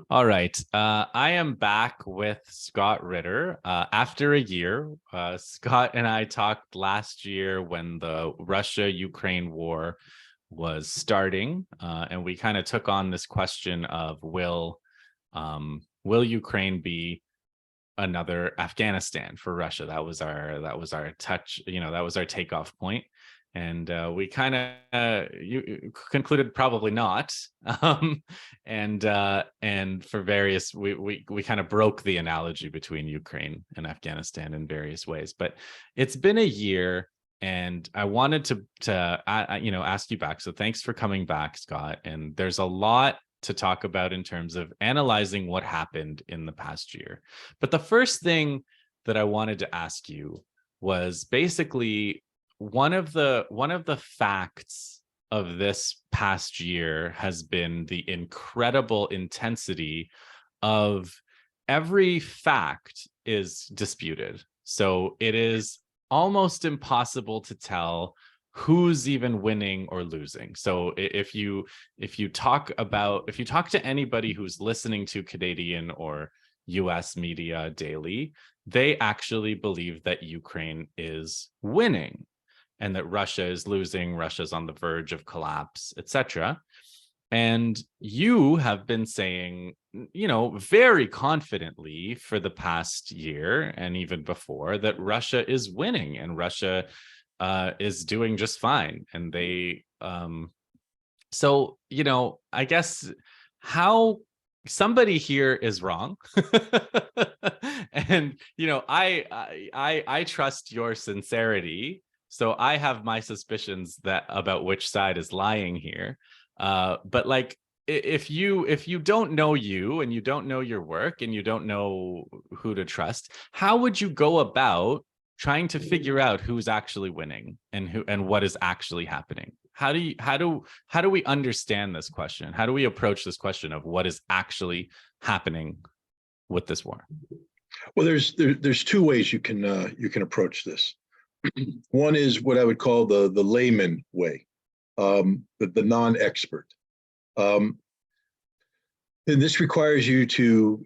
All right. I am back with Scott Ritter. After a year, Scott and I talked last year when the Russia-Ukraine war was starting, and we kind of took on this question of will Ukraine be another Afghanistan for Russia? That was our touch, that was our takeoff point. And we kind of concluded probably not, and for various we kind of broke the analogy between Ukraine and Afghanistan in various ways. But it's been a year, and I wanted to ask you back. So thanks for coming back, Scott. And there's a lot to talk about in terms of analyzing what happened in the past year. But the first thing that I wanted to ask you was basically one of the facts of this past year has been the incredible intensity of every fact is disputed. So it is almost impossible to tell who's even winning or losing. So if you talk to anybody who's listening to Canadian or US media daily, they actually believe that Ukraine is winning and that Russia is losing, Russia's on the verge of collapse, etc. And you have been saying, very confidently for the past year and even before, that Russia is winning and Russia is doing just fine. And they I guess how somebody here is wrong. And I trust your sincerity, so I have my suspicions that about which side is lying here. But like, if you don't know you and you don't know your work and you don't know who to trust, how would you go about trying to figure out who's actually winning and what is actually happening? How do we understand this question? How do we approach this question of what is actually happening with this war? Well, there's two ways you can approach this. One is what I would call the layman way, the non-expert. And this requires you to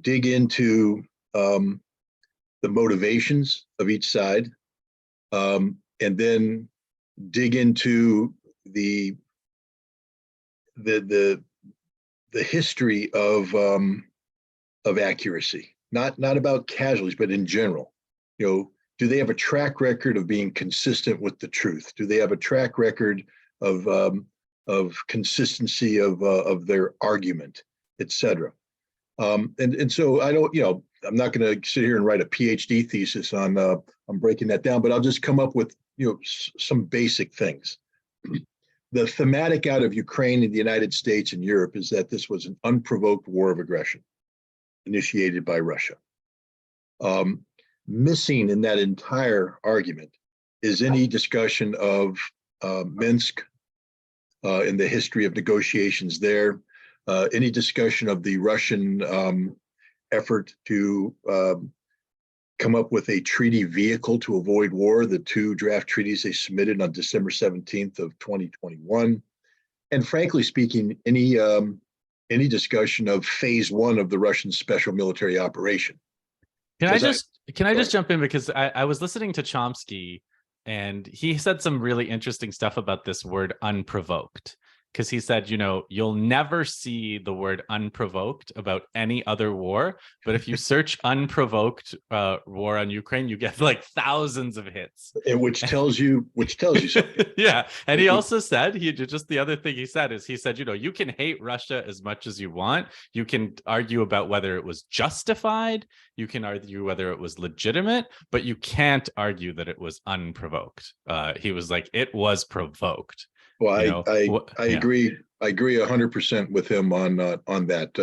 dig into the motivations of each side, and then dig into the history of accuracy, not about casualties, but in general. Do they have a track record of being consistent with the truth? Do they have a track record of consistency of their argument, etc.? And so I don't, I'm not going to sit here and write a PhD thesis on breaking that down, but I'll just come up with some basic things. The thematic out of Ukraine and the United States and Europe is that this was an unprovoked war of aggression initiated by Russia. Missing in that entire argument is any discussion of Minsk in the history of negotiations there, any discussion of the Russian effort to come up with a treaty vehicle to avoid war, the two draft treaties they submitted on December 17th of 2021. And frankly speaking, any discussion of phase one of the Russian special military operation. Can I just jump in, because I was listening to Chomsky and he said some really interesting stuff about this word unprovoked. Because he said, you'll never see the word unprovoked about any other war, but if you search unprovoked war on Ukraine, you get like thousands of hits. And which tells you something. Yeah. And he also said, just the other thing he said is, he said, you can hate Russia as much as you want. You can argue about whether it was justified. You can argue whether it was legitimate, but you can't argue that it was unprovoked. He was like, it was provoked. Well, I agree. I agree 100% with him on that.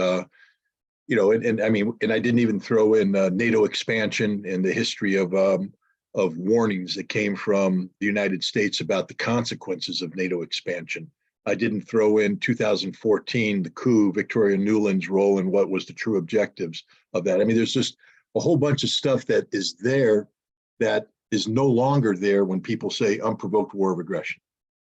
And I mean, and I didn't even throw in NATO expansion and the history of warnings that came from the United States about the consequences of NATO expansion. I didn't throw in 2014, the coup, Victoria Nuland's role and what was the true objectives of that. I mean, there's just a whole bunch of stuff that is there that is no longer there when people say unprovoked war of aggression.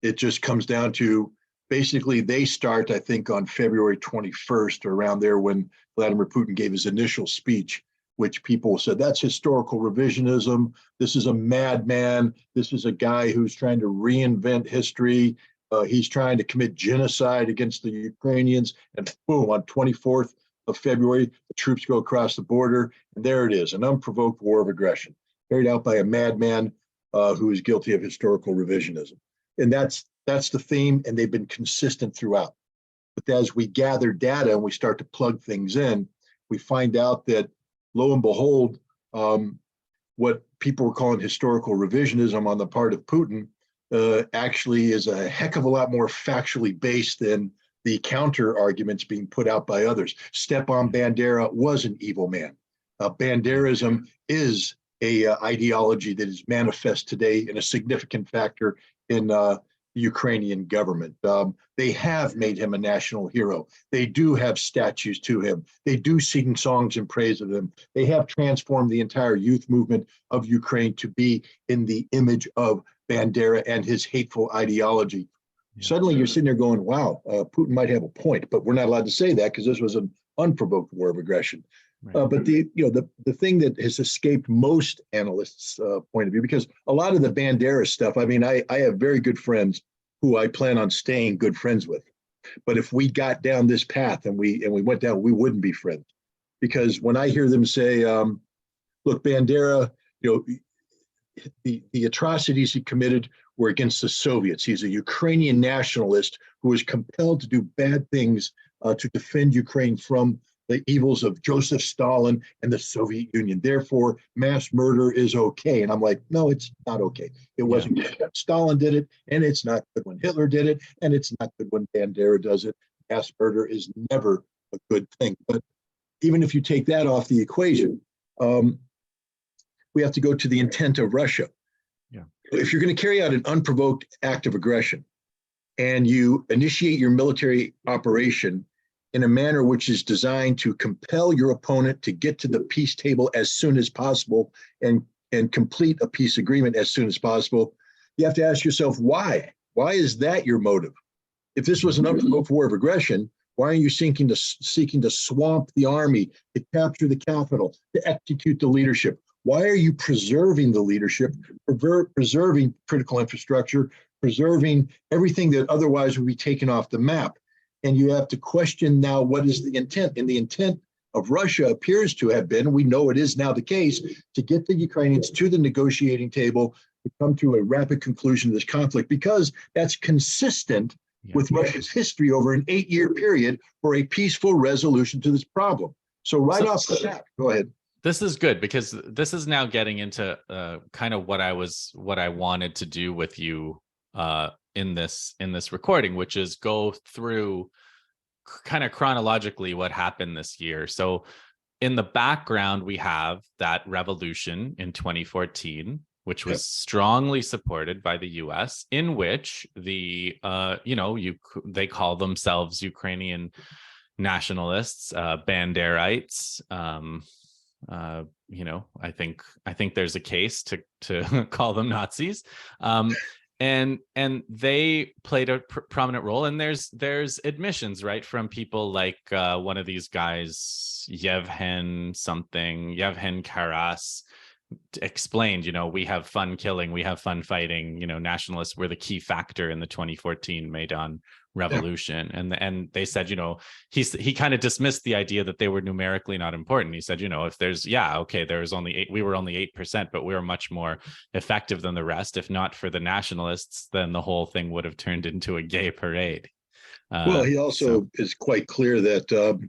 It just comes down to basically they start, I think, on February 21st or around there when Vladimir Putin gave his initial speech, which people said that's historical revisionism. This is a madman. This is a guy who's trying to reinvent history. He's trying to commit genocide against the Ukrainians. And boom, on 24th of February, the troops go across the border. And there it is, an unprovoked war of aggression carried out by a madman who is guilty of historical revisionism. And that's the theme, and they've been consistent throughout. But as we gather data and we start to plug things in, we find out that, lo and behold, what people were calling historical revisionism on the part of Putin actually is a heck of a lot more factually based than the counter arguments being put out by others. Stepan Bandera was an evil man. Banderism is a ideology that is manifest today and a significant factor in the Ukrainian government. They have made him a national hero. They do have statues to him. They do sing songs in praise of him. They have transformed the entire youth movement of Ukraine to be in the image of Bandera and his hateful ideology. Yeah. Suddenly you're sitting there going, wow, Putin might have a point, but we're not allowed to say that because this was an unprovoked war of aggression. Right. But the thing that has escaped most analysts' point of view, because a lot of the Bandera stuff, I mean, I have very good friends who I plan on staying good friends with. But if we got down this path and we went down, we wouldn't be friends. Because when I hear them say, look, Bandera, the atrocities he committed were against the Soviets. He's a Ukrainian nationalist who was compelled to do bad things to defend Ukraine from the evils of Joseph Stalin and the Soviet Union. Therefore, mass murder is okay. And I'm like, no, it's not okay. It wasn't good when Stalin did it, and it's not good when Hitler did it, and it's not good when Bandera does it. Mass murder is never a good thing. But even if you take that off the equation, we have to go to the intent of Russia. Yeah. If you're going to carry out an unprovoked act of aggression and you initiate your military operation in a manner which is designed to compel your opponent to get to the peace table as soon as possible and complete a peace agreement as soon as possible, you have to ask yourself, why? Why is that your motive? If this was an unprovoked war of aggression, why are you seeking to swamp the army, to capture the capital, to execute the leadership? Why are you preserving the leadership, preserving critical infrastructure, preserving everything that otherwise would be taken off the map? And you have to question now, what is the intent? And the intent of Russia appears to have been, we know it is now the case, to get the Ukrainians to the negotiating table to come to a rapid conclusion of this conflict, because that's consistent with Russia's history over an 8-year period for a peaceful resolution to this problem. So off the bat, go ahead. This is good, because this is now getting into kind of what I wanted to do with you in this recording, which is go through kind of chronologically what happened this year. So in the background, we have that revolution in 2014, which was strongly supported by the US, in which they call themselves Ukrainian nationalists, Banderites. I think there's a case to call them Nazis. And they played a prominent role, and there's admissions, right, from people like one of these guys, Yevhen Karas, explained, we have fun killing, we have fun fighting, nationalists were the key factor in the 2014 Maidan revolution. And they said, he kind of dismissed the idea that they were numerically not important. He said, if there's, there was only we were only 8%, but we were much more effective than the rest. If not for the nationalists, then the whole thing would have turned into a gay parade. Well, he also is quite clear that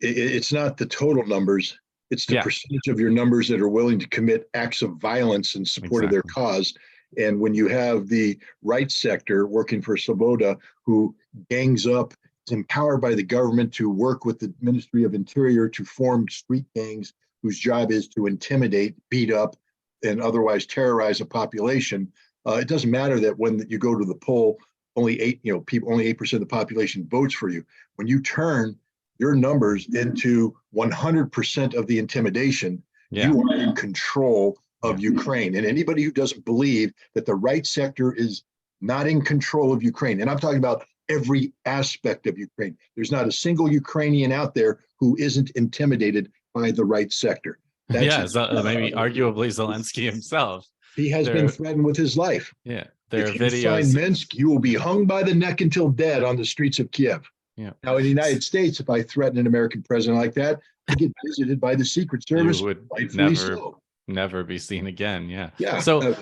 it's not the total numbers. It's the percentage of your numbers that are willing to commit acts of violence in support of their cause. And when you have the right sector working for Svoboda, who gangs up, is empowered by the government to work with the Ministry of Interior to form street gangs whose job is to intimidate, beat up, and otherwise terrorize a population, it doesn't matter that when you go to the poll, only 8% of the population votes for you. When you turn your numbers into 100% of the intimidation, you are in control of Ukraine. And anybody who doesn't believe that the right sector is not in control of Ukraine. And I'm talking about every aspect of Ukraine. There's not a single Ukrainian out there who isn't intimidated by the right sector. Yeah, so maybe arguably Zelensky himself. He has been threatened with his life. Yeah, there are if you videos. sign Minsk, you will be hung by the neck until dead on the streets of Kiev. Yeah. Now, in the United States, if I threaten an American president like that, I get visited by the Secret Service. You would rightfully never be seen again. Yeah. Yeah. So,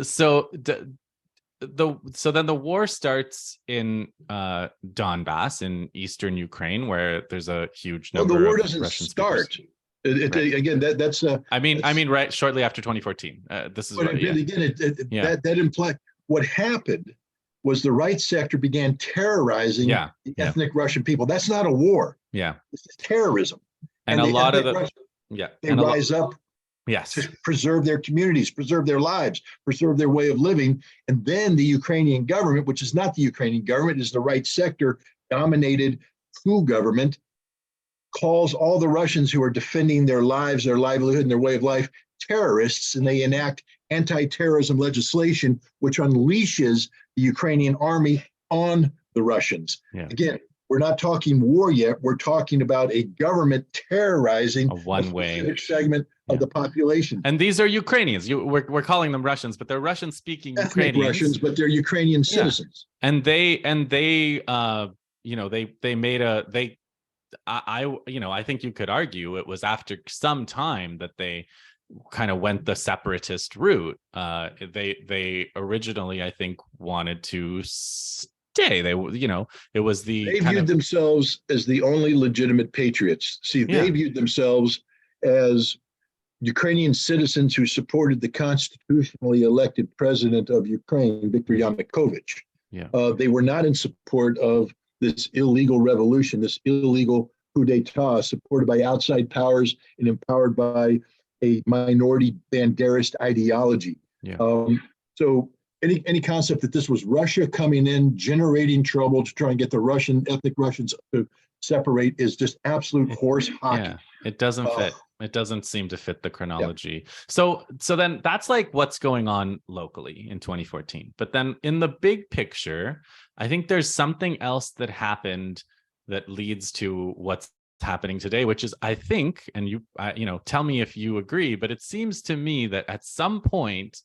so then the war starts in Donbass in eastern Ukraine, where there's a huge number. Well, the war of doesn't Russian start. Right. Again, that's. I mean, right shortly after 2014. This is but what. Yeah. Again, that implies what happened was the right sector began terrorizing the ethnic Russian people. That's not a war. Yeah, this is terrorism. And a lot of the Russian, they rise up. Yes. To preserve their communities, preserve their lives, preserve their way of living. And then the Ukrainian government, which is not the Ukrainian government, is the right sector dominated coup government, calls all the Russians who are defending their lives, their livelihood, and their way of life terrorists, and they enact anti-terrorism legislation, which unleashes the Ukrainian army on the Russians. Yeah. Again, we're not talking war yet. We're talking about a government terrorizing a specific segment of the population. And these are Ukrainians. We're calling them Russians, but they're Russian-speaking Ukrainians. Russians, but they're Ukrainian citizens. And they made I think you could argue it was after some time that they kind of went the separatist route. They originally, I think, wanted to stay. They viewed themselves as the only legitimate patriots. See, they viewed themselves as Ukrainian citizens who supported the constitutionally elected president of Ukraine, Viktor Yanukovych. They were not in support of this illegal revolution, this illegal coup d'etat supported by outside powers and empowered by a minority banderist ideology. So any concept that this was Russia coming in, generating trouble to try and get the ethnic Russians to separate is just absolute horse hockey. Yeah, it doesn't fit. It doesn't seem to fit the chronology. So then that's like what's going on locally in 2014. But then in the big picture, I think there's something else that happened that leads to what's happening today, which is, I think, and you tell me if you agree, but it seems to me that at some point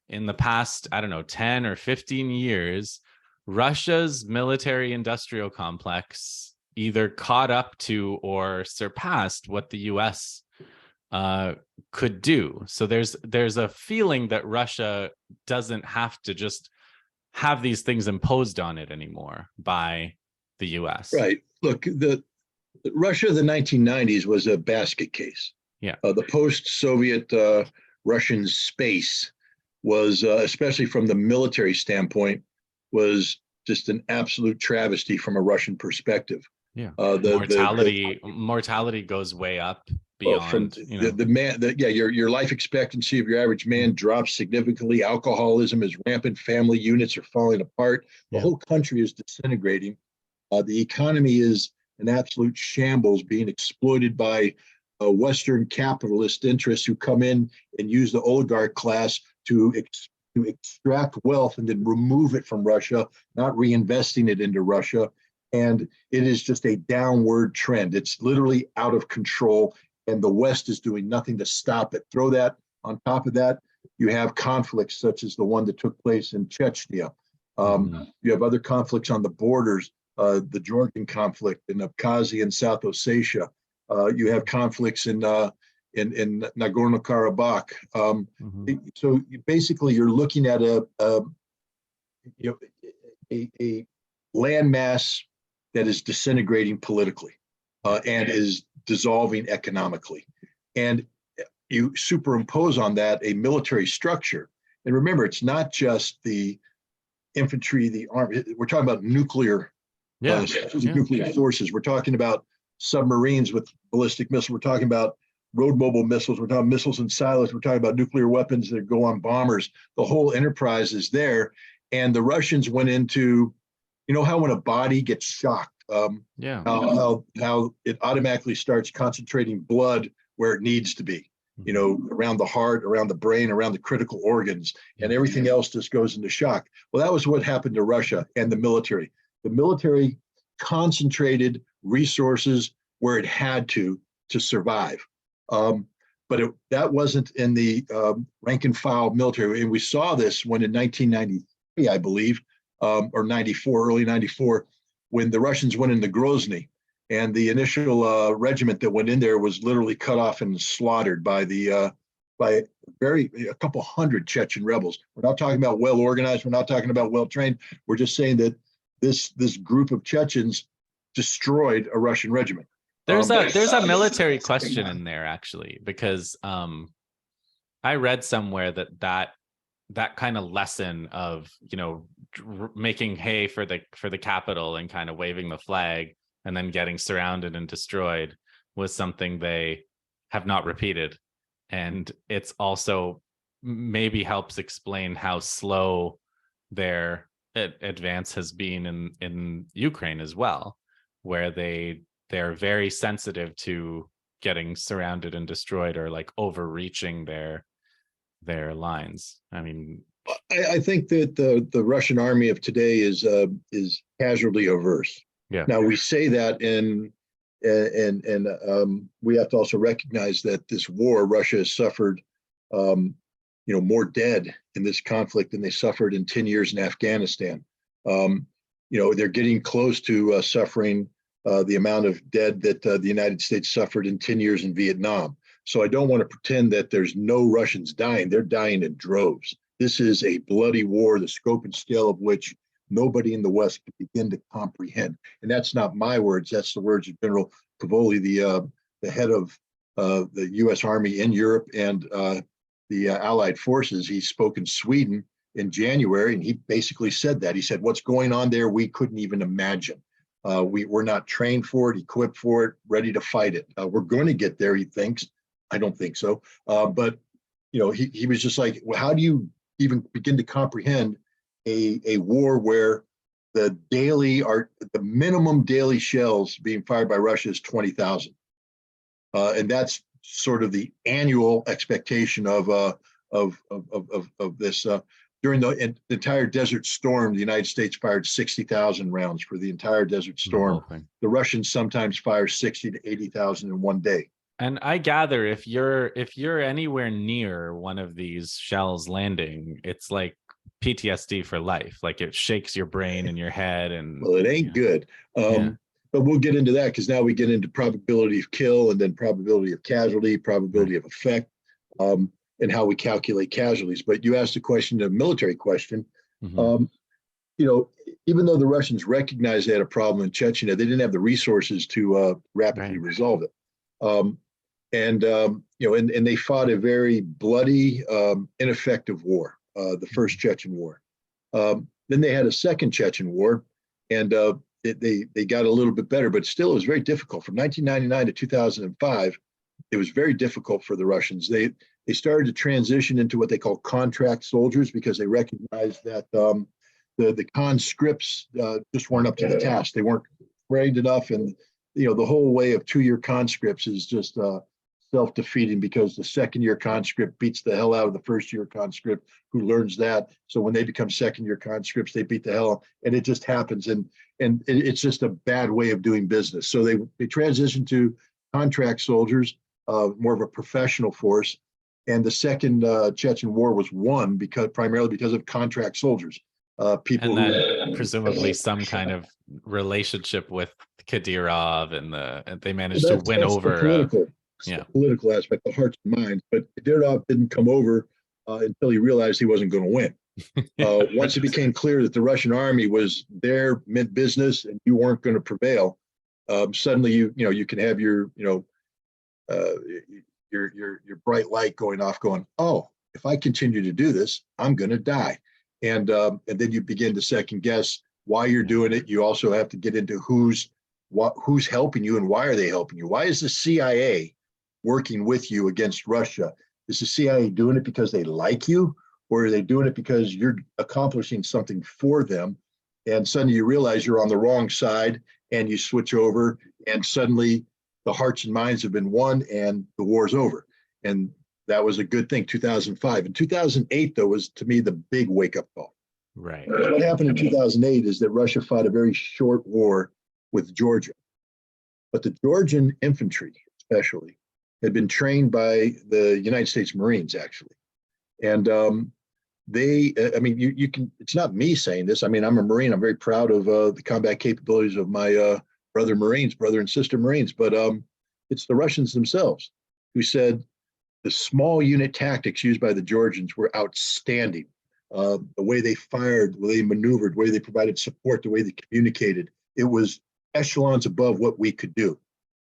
in the past, 10 or 15 years, Russia's military industrial complex either caught up to or surpassed what the US could do. So there's a feeling that Russia doesn't have to just have these things imposed on it anymore by the US. Right. Look, the Russia of the 1990s was a basket case. Yeah. The post-Soviet Russian space was, especially from the military standpoint, was just an absolute travesty from a Russian perspective. Yeah, mortality goes way up beyond. Your life expectancy of your average man drops significantly. Alcoholism is rampant. Family units are falling apart. The whole country is disintegrating. The economy is an absolute shambles, being exploited by Western capitalist interests who come in and use the oligarch class to extract wealth and then remove it from Russia, not reinvesting it into Russia. And it is just a downward trend. It's literally out of control, and the West is doing nothing to stop it. Throw that on top of that, you have conflicts such as the one that took place in Chechnya. You have other conflicts on the borders, the Georgian conflict in Abkhazia and South Ossetia. You have conflicts in Nagorno-Karabakh. So basically, you're looking at a landmass that is disintegrating politically and is dissolving economically. And you superimpose on that a military structure. And remember, it's not just the infantry, the army. We're talking about nuclear forces. We're talking about submarines with ballistic missiles. We're talking about road mobile missiles. We're talking missiles and silos. We're talking about nuclear weapons that go on bombers. The whole enterprise is there. And the Russians went into, how when a body gets shocked, how it automatically starts concentrating blood where it needs to be. you know, around the heart, around the brain, around the critical organs, and everything else just goes into shock. Well, that was what happened to Russia and the military. The military concentrated resources where it had to survive. But that wasn't in the rank and file military. And we saw this when in 1993, I believe, or 94, early 94, when the Russians went into Grozny. And the initial regiment that went in there was literally cut off and slaughtered by a couple hundred Chechen rebels. We're not talking about well organized. We're not talking about well trained. We're just saying that this group of Chechens destroyed a Russian regiment. There's a military question in there, actually, because I read somewhere that kind of lesson of, you know, making hay for the capital and kind of waving the flag and then getting surrounded and destroyed was something they have not repeated. And it's also maybe helps explain how slow their advance has been in Ukraine as well, where they're very sensitive to getting surrounded and destroyed or like overreaching their lines. I mean, I think that the Russian army of today is casualty averse. Yeah. Now we say that, and we have to also recognize that this war, Russia has suffered, more dead in this conflict than they suffered in 10 years in Afghanistan. They're getting close to suffering the amount of dead that the United States suffered in 10 years in Vietnam. So I don't want to pretend that there's no Russians dying. They're dying in droves. This is a bloody war, the scope and scale of which nobody in the West can begin to comprehend. And that's not my words. That's the words of General Cavoli, the head of the U.S. Army in Europe and the Allied forces. He spoke in Sweden in January, and he basically said that. He said, what's going on there, we couldn't even imagine. We're not trained for it, equipped for it, ready to fight it. We're going to get there, he thinks. I don't think so. But he was just like, well, how do you even begin to comprehend a war where the minimum daily shells being fired by Russia is 20,000, and that's sort of the annual expectation of this. During the entire Desert Storm, the United States fired 60,000 rounds for the entire Desert Storm. The Russians sometimes fire 60 to 80,000 in one day. And I gather if you're anywhere near one of these shells landing, it's like PTSD for life. Like it shakes your brain and your head. And well, it ain't good. But we'll get into that because now we get into probability of kill and then probability of casualty, probability of effect, and how we calculate casualties. But you asked a question, a military question. Even though the Russians recognized they had a problem in Chechnya, they didn't have the resources to rapidly resolve it. And they fought a very bloody, ineffective war, the first Chechen war. Then they had a second Chechen war, and they got a little bit better, but still it was very difficult. From 1999 to 2005, it was very difficult for the Russians. They started to transition into what they call contract soldiers because they recognized that the conscripts just weren't up to the task. They weren't trained enough, and the whole way of 2-year conscripts is just self-defeating because the second-year conscript beats the hell out of the first-year conscript who learns that. So when they become second-year conscripts, they beat the hell, and it just happens. And it's just a bad way of doing business. So they transitioned to contract soldiers, more of a professional force. And the second Chechen war was won primarily because of contract soldiers. People and then presumably some kind of relationship with Kadyrov, and they managed to win over. The political aspect, the hearts and minds. But Kadyrov didn't come over until he realized he wasn't going to win. Once it became clear that the Russian army was there, meant business, and you weren't going to prevail, suddenly you can have your bright light going off, going, oh, if I continue to do this, I'm going to die. And then you begin to second guess why you're doing it. You also have to get into who's helping you and why are they helping you? Why is the CIA working with you against Russia? Is the CIA doing it because they like you, or are they doing it because you're accomplishing something for them? And suddenly you realize you're on the wrong side, and you switch over, and suddenly the hearts and minds have been won, and the war's over. And that was a good thing. 2005 and 2008 though was to me the big wake up call. Right. What happened in 2008 is that Russia fought a very short war with Georgia, but the Georgian infantry, especially, had been trained by the United States Marines, actually. And I mean, you can, it's not me saying this. I mean, I'm a Marine. I'm very proud of the combat capabilities of my brother and sister Marines, but it's the Russians themselves who said the small unit tactics used by the Georgians were outstanding. The way they fired, the way they maneuvered, the way they provided support, the way they communicated, it was echelons above what we could do.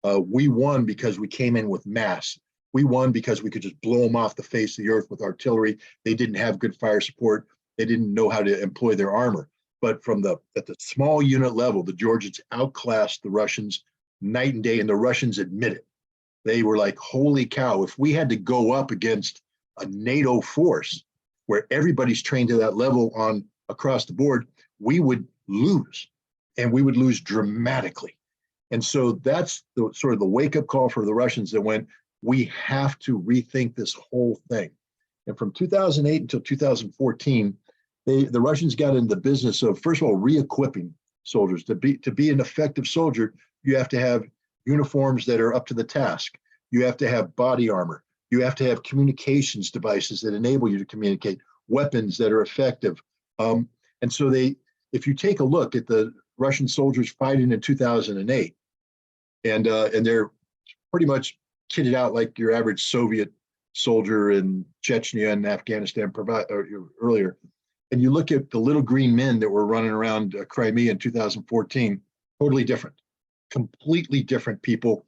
We won because we came in with mass. We won because we could just blow them off the face of the earth with artillery. They didn't have good fire support. They didn't know how to employ their armor. But at the small unit level, the Georgians outclassed the Russians night and day, and the Russians admit it. They were like, holy cow, if we had to go up against a NATO force where everybody's trained to that level on across the board, we would lose, and we would lose dramatically. And so that's the sort of the wake-up call for the Russians that went, we have to rethink this whole thing. And from 2008 until 2014, the Russians got into the business of, first of all, re-equipping soldiers. To be an effective soldier, you have to have uniforms that are up to the task. You have to have body armor. You have to have communications devices that enable you to communicate, weapons that are effective. And so if you take a look at the Russian soldiers fighting in 2008, and they're pretty much kitted out like your average Soviet soldier in Chechnya and Afghanistan earlier. And you look at the little green men that were running around Crimea in 2014, totally different, completely different people.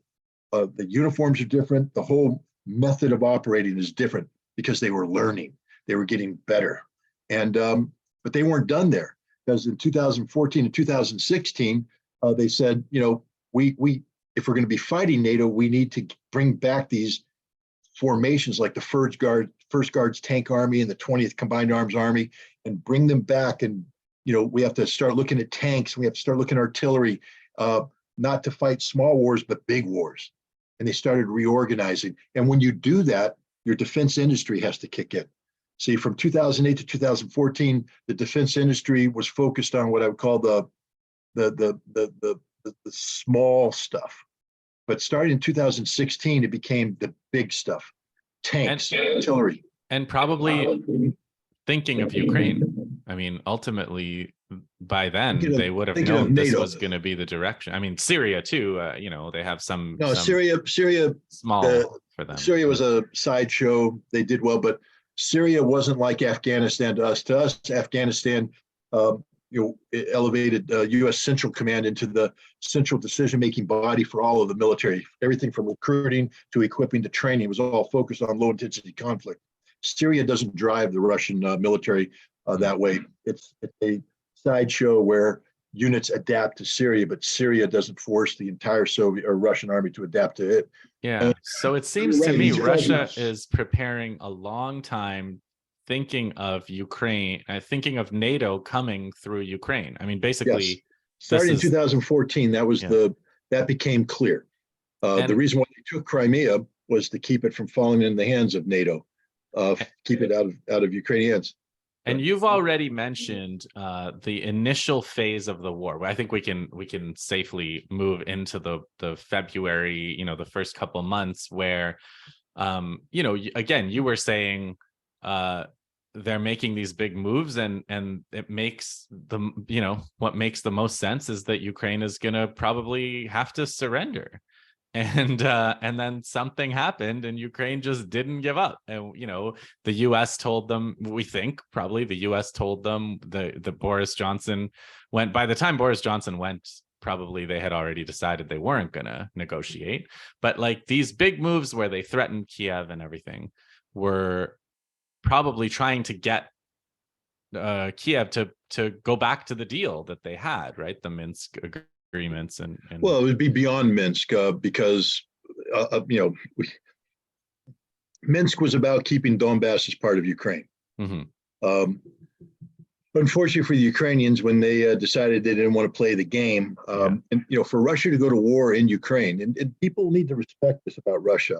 The uniforms are different. The whole method of operating is different because they were learning, they were getting better. And but they weren't done there, because in 2014 and 2016, they said, you know, we if we're going to be fighting NATO, we need to bring back these formations like the First Guards Tank Army and the 20th Combined Arms Army, and bring them back. And, you know, we have to start looking at tanks. We have to start looking at artillery, not to fight small wars, but big wars. And they started reorganizing. And when you do that, your defense industry has to kick in. See, from 2008 to 2014, the defense industry was focused on what I would call the small stuff. But starting in 2016, it became the big stuff, tanks, artillery. And probably thinking of Ukraine. I mean, ultimately, by then, they would have known this was going to be the direction. I mean, Syria too, you know, they have some... No, Syria small for them. Syria was a sideshow. They did well, but Syria wasn't like Afghanistan to us. To us, Afghanistan, it elevated U.S. Central Command into the central decision-making body for all of the military. Everything from recruiting to equipping to training was all focused on low-intensity conflict. Syria doesn't drive the Russian military that way. It's a sideshow where units adapt to Syria, but Syria doesn't force the entire Soviet or Russian army to adapt to it. Yeah. So it seems to me Russia is preparing a long time, thinking of Ukraine, thinking of NATO coming through Ukraine. I mean, basically, yes. Starting in 2014, that was that became clear. The reason why they took Crimea was to keep it from falling in the hands of NATO, keep it out of Ukrainians. And you've already mentioned the initial phase of the war. I think we can safely move into the February, you know, the first couple months where, you know, again, you were saying they're making these big moves, and it makes you know, what makes the most sense is that Ukraine is going to probably have to surrender. And then something happened, and Ukraine just didn't give up. And, you know, the U.S. told them, we think probably the U.S. told them, the Boris Johnson went, by the time Boris Johnson went, probably they had already decided they weren't going to negotiate. But like these big moves where they threatened Kiev and everything were probably trying to get Kiev to go back to the deal that they had, right? The Minsk agreements and well, it would be beyond Minsk because you know, Minsk was about keeping Donbass as part of Ukraine. Mm-hmm. Unfortunately for the Ukrainians, when they decided they didn't want to play the game, and you know, for Russia to go to war in Ukraine, and people need to respect this about Russia.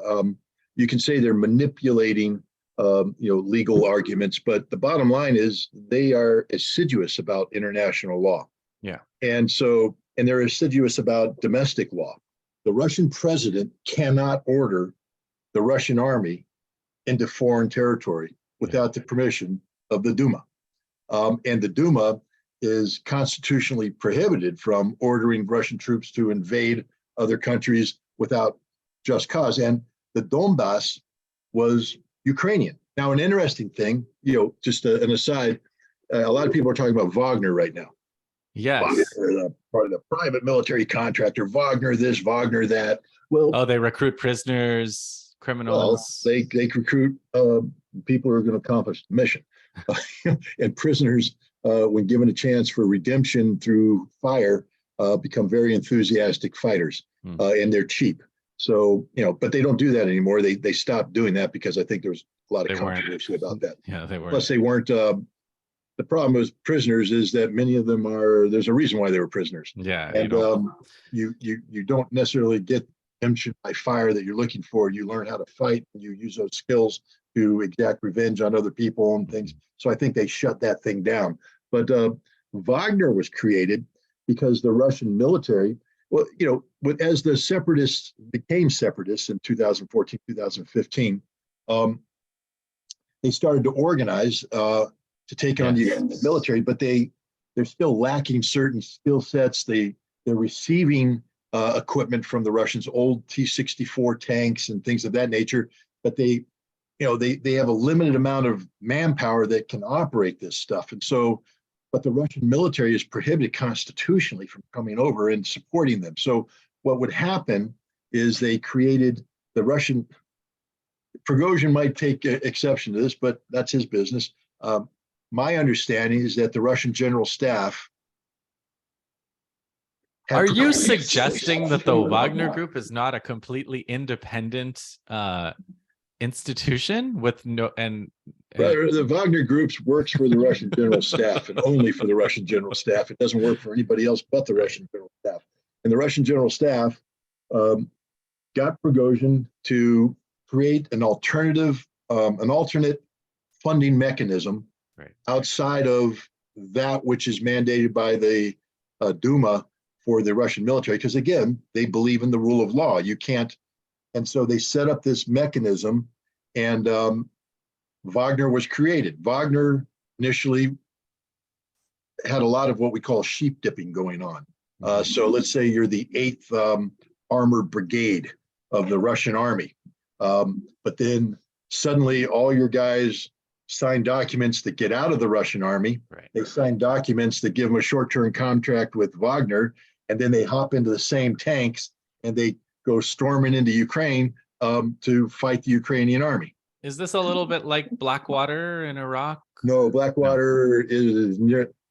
you can say they're manipulating legal arguments, but the bottom line is they are assiduous about international law. Yeah. And they're assiduous about domestic law. The Russian president cannot order the Russian army into foreign territory without the permission of the Duma. And the Duma is constitutionally prohibited from ordering Russian troops to invade other countries without just cause. And the Donbass was Ukrainian. Now, an interesting thing, just an aside, a lot of people are talking about Wagner right now. Yes. Wagner, part of the private military contractor, Wagner this, Wagner that. Well, they recruit prisoners, criminals. Well, they recruit people who are going to accomplish the mission. And prisoners, when given a chance for redemption through fire, become very enthusiastic fighters, and they're cheap. So, but they don't do that anymore. They stopped doing that because I think there was a lot of controversy about that. Yeah, they weren't. Plus, they weren't. The problem with prisoners is that many of them there's a reason why they were prisoners. Yeah. And you don't necessarily get redemption by fire that you're looking for. You learn how to fight, and you use those skills to exact revenge on other people and things. So I think they shut that thing down. But Wagner was created because the Russian military, as the separatists became separatists in 2014, 2015, they started to organize to take on the military, but they're still lacking certain skill sets. They're receiving equipment from the Russians, old T-64 tanks and things of that nature, but they have a limited amount of manpower that can operate this stuff. And so, but the Russian military is prohibited constitutionally from coming over and supporting them. So what would happen is they created the Russian, Prigozhin might take exception to this, but that's his business. My understanding is that the Russian general staff. Are you suggesting that the Wagner Group is not a completely independent institution with no the Wagner Group works for the Russian general staff and only for the Russian general staff. It doesn't work for anybody else but the Russian general staff. And the Russian general staff got Prigozhin to create an alternate funding mechanism outside of that which is mandated by the Duma for the Russian military, because again, they believe in the rule of law. You can't, and so they set up this mechanism, and Wagner was created. Wagner initially had a lot of what we call sheep dipping going on. So let's say you're the 8th Armored Brigade of the Russian army, but then suddenly all your guys sign documents that get out of the Russian army. They sign documents that give them a short-term contract with Wagner, and then they hop into the same tanks and they go storming into Ukraine to fight the Ukrainian army. Is this a little bit like Blackwater in Iraq? No, Blackwater is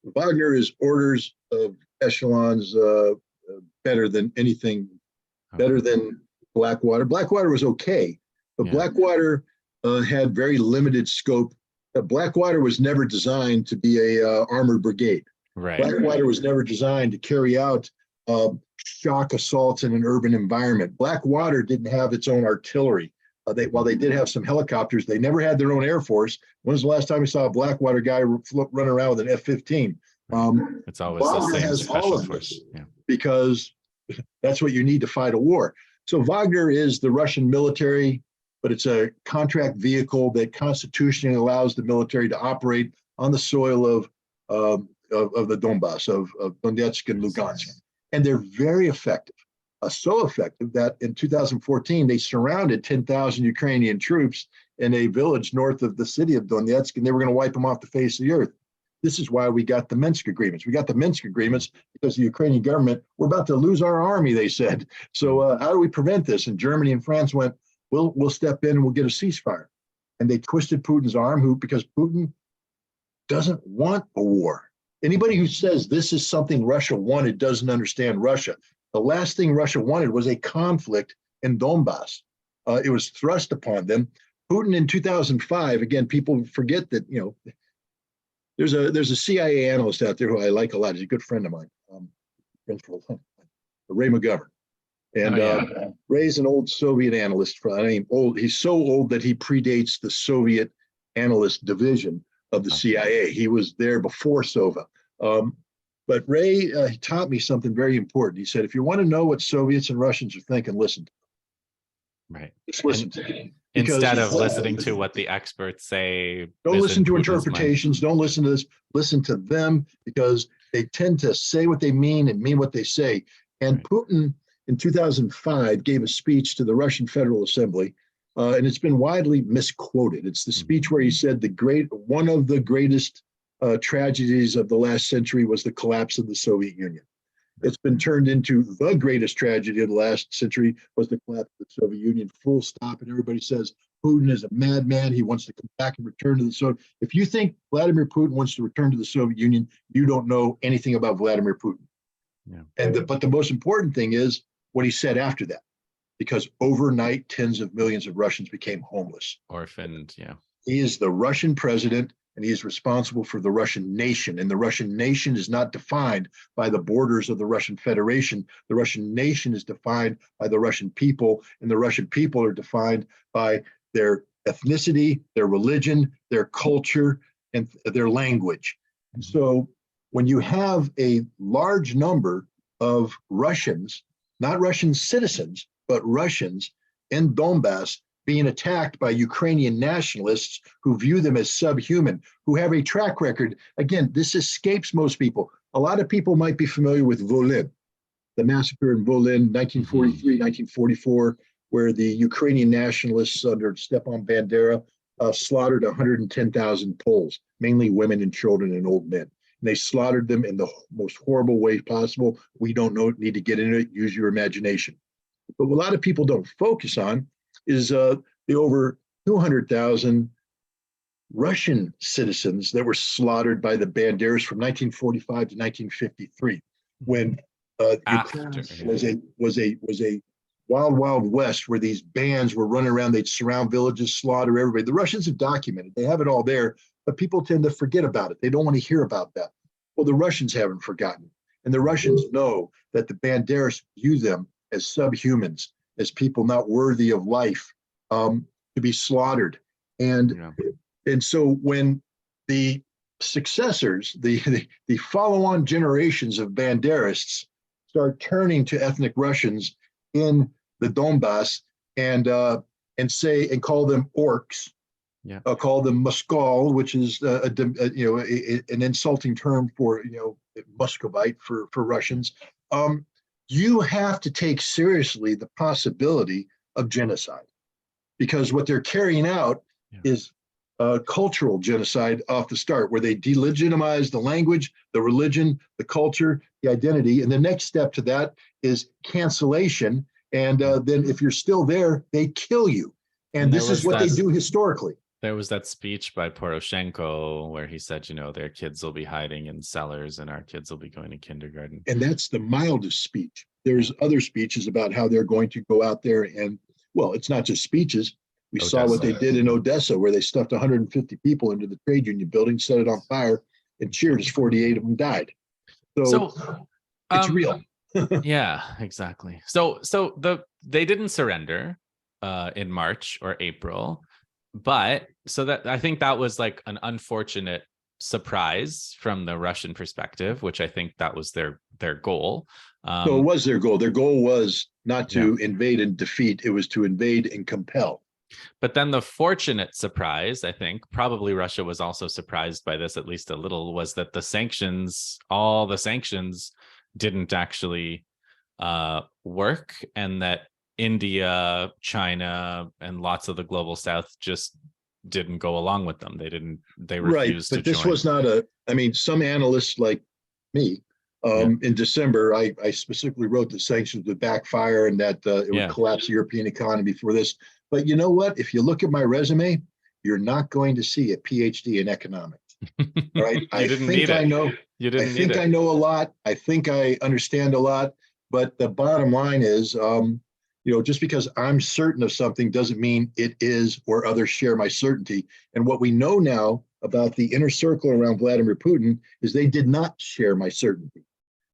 Wagner is orders of echelons better than anything, better than Blackwater. Blackwater was okay, but Blackwater had very limited scope. Blackwater was never designed to be a armored brigade. Blackwater was never designed to carry out shock assaults in an urban environment. Blackwater didn't have its own artillery. While they did have some helicopters, they never had their own air force. When's the last time you saw a Blackwater guy run around with an F-15? It's always Wagner the same has special all of force. this because that's what you need to fight a war. So Wagner is the Russian military, but it's a contract vehicle that constitutionally allows the military to operate on the soil of the Donbass, of Donetsk and Lugansk. And they're very effective, so effective that in 2014, they surrounded 10,000 Ukrainian troops in a village north of the city of Donetsk, and they were going to wipe them off the face of the earth. This is why we got the Minsk agreements. We got the Minsk agreements because the Ukrainian government, we're about to lose our army, they said. So how do we prevent this? And Germany and France went, we'll step in and we'll get a ceasefire. And they twisted Putin's arm, because Putin doesn't want a war. Anybody who says this is something Russia wanted doesn't understand Russia. The last thing Russia wanted was a conflict in Donbass. It was thrust upon them. Putin in 2005, again, people forget that, there's a CIA analyst out there who I like a lot. He's a good friend of mine, Ray McGovern. And Ray's an old Soviet analyst. I mean, old. He's so old that he predates the Soviet analyst division of the CIA. He was there before SOVA. But Ray he taught me something very important. He said, if you want to know what Soviets and Russians are thinking, listen to them. Right. Just listen to them. Instead of listening to what the experts say. Don't listen to interpretations. Don't listen to this. Listen to them, because they tend to say what they mean and mean what they say. And Putin in 2005 gave a speech to the Russian Federal Assembly, and it's been widely misquoted. It's the speech where he said one of the greatest tragedies of the last century was the collapse of the Soviet Union. It's been turned into the greatest tragedy of the last century was the collapse of the Soviet Union, full stop. And everybody says Putin is a madman. He wants to come back and return to the Soviet. If you think Vladimir Putin wants to return to the Soviet Union, you don't know anything about Vladimir Putin. Yeah. But the most important thing is what he said after that, because overnight, tens of millions of Russians became homeless. Orphaned, yeah. He is the Russian president, and he is responsible for the Russian nation. And the Russian nation is not defined by the borders of the Russian Federation. The Russian nation is defined by the Russian people, and the Russian people are defined by their ethnicity, their religion, their culture, and their language. And so when you have a large number of Russians, not Russian citizens, but Russians in Donbass being attacked by Ukrainian nationalists who view them as subhuman, who have a track record. Again, this escapes most people. A lot of people might be familiar with Volyn, the massacre in Volyn, 1943, 1944, where the Ukrainian nationalists under Stepan Bandera slaughtered 110,000 Poles, mainly women and children and old men. And they slaughtered them in the most horrible way possible. We don't need to get into it. Use your imagination. But what a lot of people don't focus on is the over 200,000 Russian citizens that were slaughtered by the Banderas from 1945 to 1953, when Ukraine was a wild west where these bands were running around. They'd surround villages, slaughter everybody. The Russians have documented. They have it all there, but people tend to forget about it. They don't want to hear about that. Well, the Russians haven't forgotten, and the Russians know that the Banderas view them as subhumans, as people not worthy of life, to be slaughtered. And so when the successors, the follow-on generations of Banderists start turning to ethnic Russians in the Donbass and call them orcs, call them Moscow, which is an insulting term for Muscovite for Russians. You have to take seriously the possibility of genocide, because what they're carrying out is cultural genocide off the start, where they delegitimize the language, the religion, the culture, the identity. And the next step to that is cancellation. And then if you're still there, they kill you. And this is what they do historically. There was that speech by Poroshenko where he said, their kids will be hiding in cellars and our kids will be going to kindergarten. And that's the mildest speech. There's other speeches about how they're going to go out there and, well, it's not just speeches. We saw what they did in Odessa, where they stuffed 150 people into the trade union building, set it on fire, and cheered as 48 of them died. So it's real. Yeah, exactly. So they didn't surrender in March or April. But so that I think that was like an unfortunate surprise from the Russian perspective, which I think that was their goal. So it was their goal. Their goal was not to invade and defeat. It was to invade and compel. But then the fortunate surprise, I think, probably Russia was also surprised by this at least a little, was that all the sanctions didn't actually work, and that India, China, and lots of the global South just didn't go along with them. They refused to join. But this was not some analysts like me, in December, I specifically wrote that sanctions would backfire and that it would collapse the European economy for this. But you know what? If you look at my resume, you're not going to see a PhD in economics. Right? I think I know a lot. I think I understand a lot. But the bottom line is, just because I'm certain of something doesn't mean it is, or others share my certainty. And what we know now about the inner circle around Vladimir Putin is they did not share my certainty,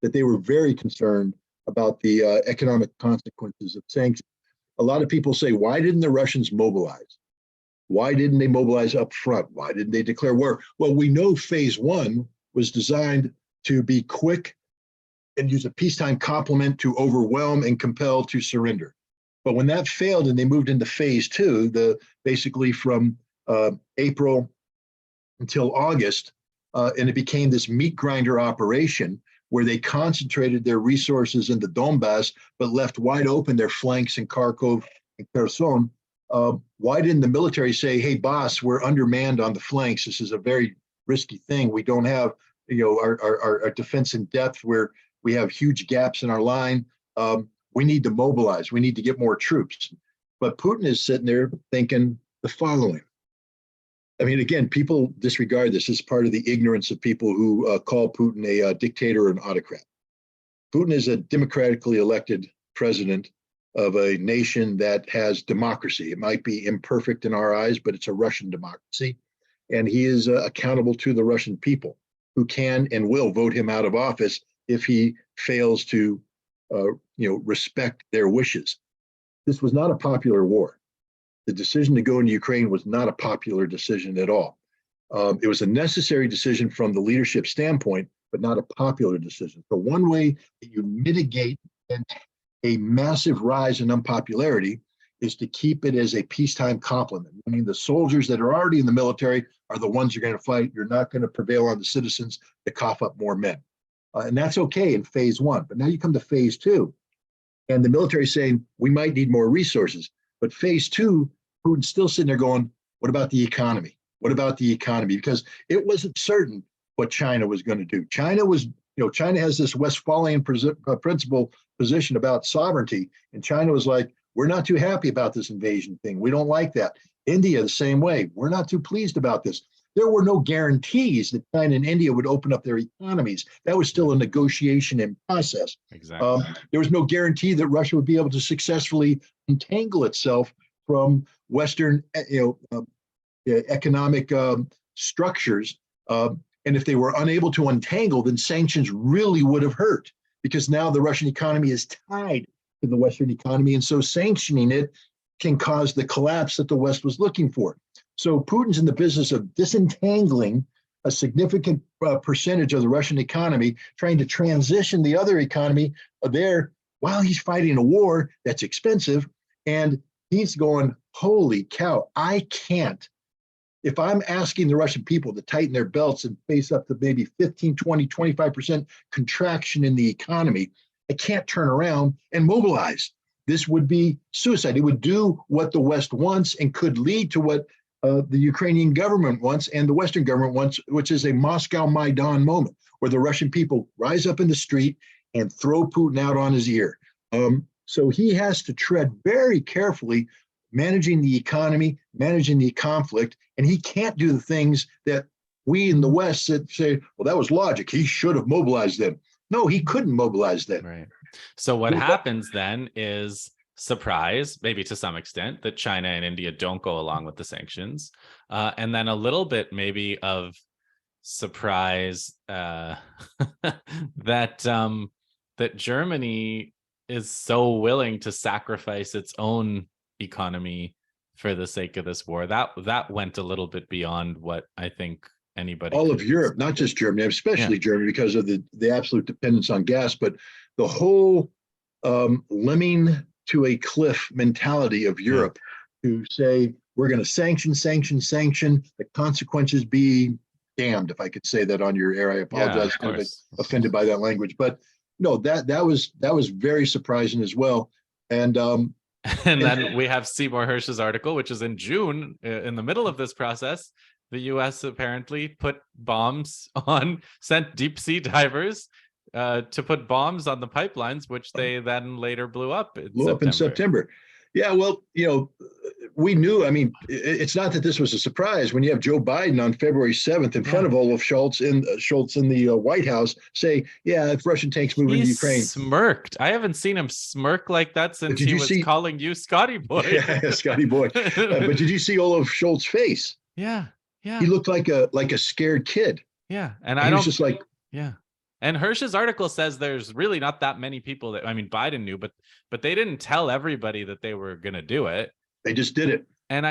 that they were very concerned about the economic consequences of sanctions. A lot of people say, why didn't the Russians mobilize? Why didn't they mobilize up front? Why didn't they declare war? Well, we know phase one was designed to be quick and use a peacetime complement to overwhelm and compel to surrender. But when that failed and they moved into phase two, basically from April until August, and it became this meat grinder operation where they concentrated their resources in the Donbass, but left wide open their flanks in Kharkov and Kherson. Why didn't the military say, hey, boss, we're undermanned on the flanks. This is a very risky thing. We don't have, our defense in depth where we have huge gaps in our line. We need to mobilize. We need to get more troops. But Putin is sitting there thinking the following. I mean, again, people disregard this as part of the ignorance of people who call Putin a dictator or an autocrat. Putin is a democratically elected president of a nation that has democracy. It might be imperfect in our eyes, but it's a Russian democracy. And he is accountable to the Russian people who can and will vote him out of office if he fails to respect their wishes. This was not a popular war. The decision to go into Ukraine was not a popular decision at all. It was a necessary decision from the leadership standpoint, but not a popular decision. So one way that you mitigate a massive rise in unpopularity is to keep it as a peacetime complement, meaning the soldiers that are already in the military are the ones you're going to fight. You're not going to prevail on the citizens to cough up more men. And that's okay in phase one. But now you come to phase two, and the military is saying, we might need more resources. But phase two, Putin's still sitting there going, what about the economy? What about the economy? Because it wasn't certain what China was going to do. China has this Westphalian principle position about sovereignty. And China was like, we're not too happy about this invasion thing. We don't like that. India, the same way. We're not too pleased about this. There were no guarantees that China and India would open up their economies. That was still a negotiation in process. Exactly. There was no guarantee that Russia would be able to successfully entangle itself from Western, economic structures. And if they were unable to untangle, then sanctions really would have hurt, because now the Russian economy is tied to the Western economy. And so sanctioning it can cause the collapse that the West was looking for. So Putin's in the business of disentangling a significant percentage of the Russian economy, trying to transition the other economy there while he's fighting a war that's expensive. And he's going, holy cow, I can't. If I'm asking the Russian people to tighten their belts and face up to maybe 15, 20, 25% contraction in the economy, I can't turn around and mobilize. This would be suicide. It would do what the West wants and could lead to what the Ukrainian government wants and the Western government wants, which is a Moscow Maidan moment, where the Russian people rise up in the street and throw Putin out on his ear. So he has to tread very carefully, managing the economy, managing the conflict, and he can't do the things that we in the West say, well, that was logic. He should have mobilized them. No, he couldn't mobilize them. Right. So what happens then is surprise, maybe to some extent, that China and India don't go along with the sanctions. And then a little bit maybe of surprise that that Germany is so willing to sacrifice its own economy for the sake of this war. That went a little bit beyond what I think anybody. All of Europe, not just Germany, especially Germany, because of the absolute dependence on gas, but the whole lemming to a cliff mentality of Europe to say, we're going to sanction, the consequences be damned, if I could say that on your air. I apologize, kind of offended by that language, but no, that was very surprising as well. And then we have Seymour Hersh's article, which is in June, in the middle of this process. The U.S. apparently sent deep sea divers to put bombs on the pipelines, which they then later blew up in September. Yeah, well, we knew. I mean, it's not that this was a surprise when you have Joe Biden on February 7th in front of Olaf Scholz in the White House say, yeah, if Russian tanks move into Ukraine. Smirked. I haven't seen him smirk like that since he was calling you Scotty Boy. Yeah, Scotty Boy. But did you see Olaf Scholz's face? Yeah. He looked like a scared kid. Yeah, and he was just like, yeah. And Hirsch's article says there's really not that many people that, I mean, Biden knew, but they didn't tell everybody that they were going to do it. They just did it. And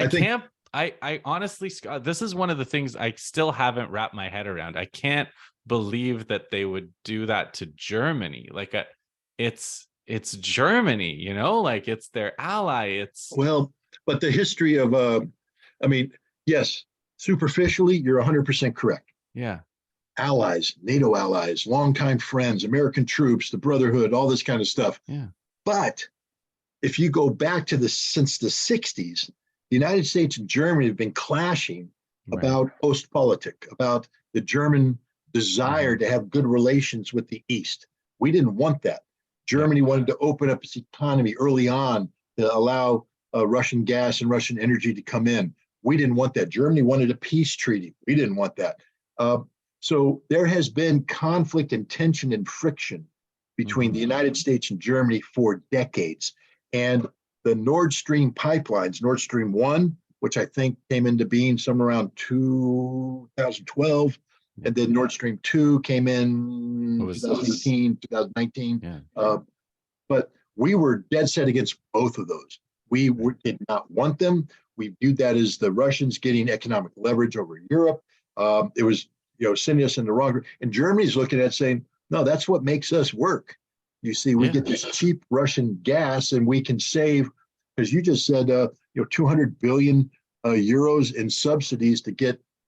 I honestly, Scott, this is one of the things I still haven't wrapped my head around. I can't believe that they would do that to Germany. Like, it's Germany, you know, like it's their ally. Well, but the history of, I mean, yes, superficially, you're 100% correct. Yeah. Allies, NATO allies, longtime friends, American troops, the Brotherhood, all this kind of stuff. Yeah. But if you go back to since the 60s, the United States and Germany have been clashing about Ostpolitik, about the German desire to have good relations with the East. We didn't want that. Germany wanted to open up its economy early on to allow Russian gas and Russian energy to come in. We didn't want that. Germany wanted a peace treaty. We didn't want that. So there has been conflict and tension and friction between the United States and Germany for decades. And the Nord Stream pipelines, Nord Stream 1, which I think came into being somewhere around 2012, and then Nord Stream 2 came in 2018, 2019. Yeah. But we were dead set against both of those. We did not want them. We viewed that as the Russians getting economic leverage over Europe. It was, sending us in the wrong. And Germany's looking at saying, no, that's what makes us work. You see, we get this cheap Russian gas, and we can save, because you just said, 200 billion euros in subsidies to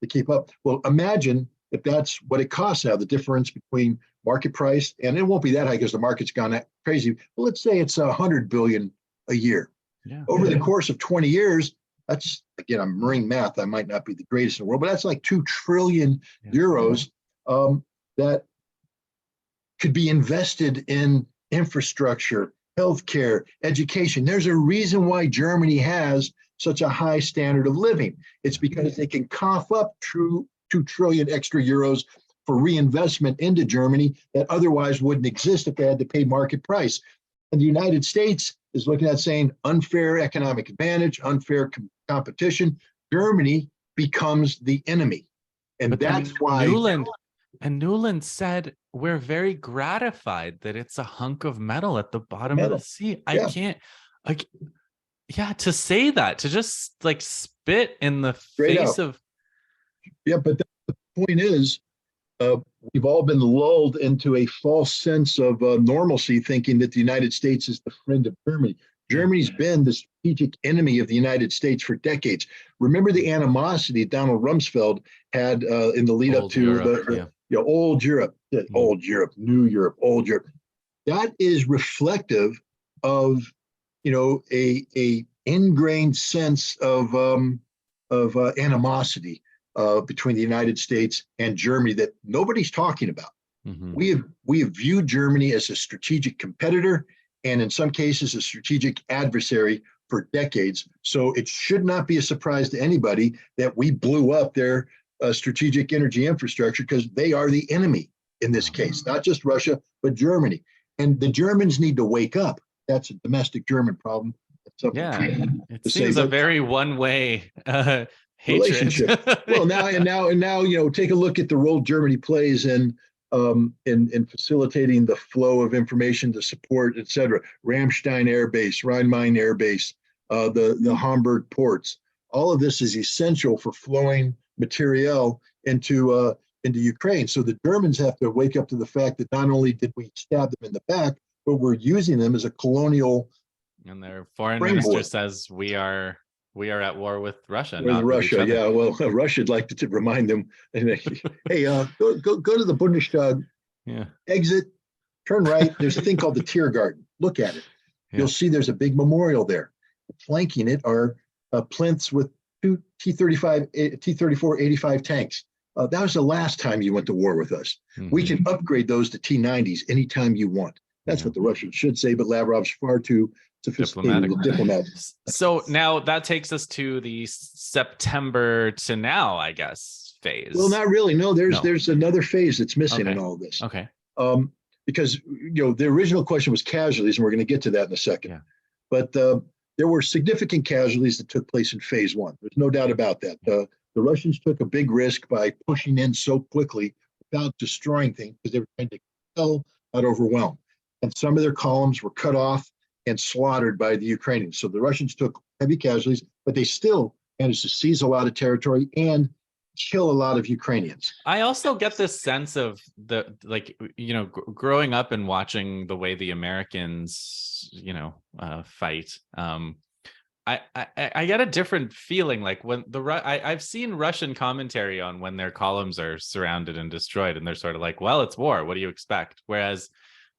keep up. Well, imagine if that's what it costs now, the difference between market price, and it won't be that high because the market's gone crazy. But let's say it's 100 billion a year. Yeah. Over the course of 20 years, that's, again, I'm marine math. I might not be the greatest in the world, but that's like 2 trillion euros that could be invested in infrastructure, healthcare, education. There's a reason why Germany has such a high standard of living. It's because they can cough up 2 trillion extra euros for reinvestment into Germany that otherwise wouldn't exist if they had to pay market price. And the United States is looking at saying unfair economic advantage, unfair competition. Germany becomes the enemy. And that's why Newland said, we're very gratified that it's a hunk of metal at the bottom of the sea. I can't, to say that, to just like spit in the face of. Yeah, but the point is, we've all been lulled into a false sense of normalcy, thinking that the United States is the friend of Germany. Germany's been the strategic enemy of the United States for decades. Remember the animosity Donald Rumsfeld had in the lead up to old Europe, old Europe, new Europe, old Europe. That is reflective of, a ingrained sense of animosity between the United States and Germany that nobody's talking about. We have viewed Germany as a strategic competitor, and in some cases a strategic adversary for decades. So it should not be a surprise to anybody that we blew up their strategic energy infrastructure, because they are the enemy in this case, not just Russia, but Germany. And the Germans need to wake up. That's a domestic German problem. It seems a very one-way relationship. Well, now, take a look at the role Germany plays in facilitating the flow of information to support, et cetera. Ramstein Air Base, Rhein-Main Air Base, the Hamburg ports. All of this is essential for flowing materiel into Ukraine. So the Germans have to wake up to the fact that not only did we stab them in the back, but we're using them as a colonial. And their foreign minister says we are at war with Russia. With Russia, yeah. Well, Russia'd like to remind them, hey, go to the Bundestag, exit, turn right. There's a thing called the Tiergarten. Look at it. You'll see there's a big memorial there. Flanking it are plinths with 2 T-34-85 tanks. That was the last time you went to war with us. We can upgrade those to T-90s anytime you want. That's what the Russians should say, but Lavrov's far too sophisticated diplomat. So now that takes us to the September to now, I guess, phase. Well, not really. No, there's another phase that's missing in all of this. Okay. Because the original question was casualties, and we're going to get to that in a second. Yeah. But there were significant casualties that took place in phase one. There's no doubt about that. The Russians took a big risk by pushing in so quickly without destroying things, because they were trying to hell, not overwhelmed. And some of their columns were cut off and slaughtered by the Ukrainians. So the Russians took heavy casualties, but they still managed to seize a lot of territory and kill a lot of Ukrainians. I also get this sense of the, like, growing up and watching the way the Americans, fight. I get a different feeling, like when I've seen Russian commentary on when their columns are surrounded and destroyed, and they're sort of like, well, it's war, what do you expect? Whereas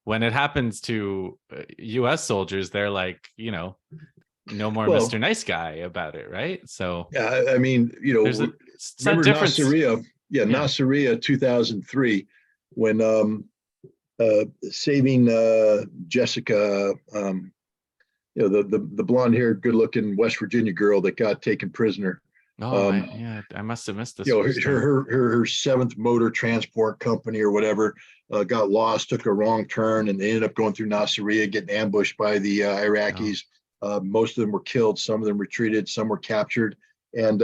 when it happens to US soldiers, they're like, no more Mr. Nice Guy about it, right? So yeah, I mean, there's a remember difference. Nasiriyah? Yeah, Nasiriyah 2003, when saving Jessica, the blonde-haired, good-looking West Virginia girl that got taken prisoner. Oh, I must have missed this. Her seventh motor transport company or whatever got lost, took a wrong turn, and they ended up going through Nasiriyah, getting ambushed by the Iraqis. Most of them were killed, some of them retreated, some were captured, and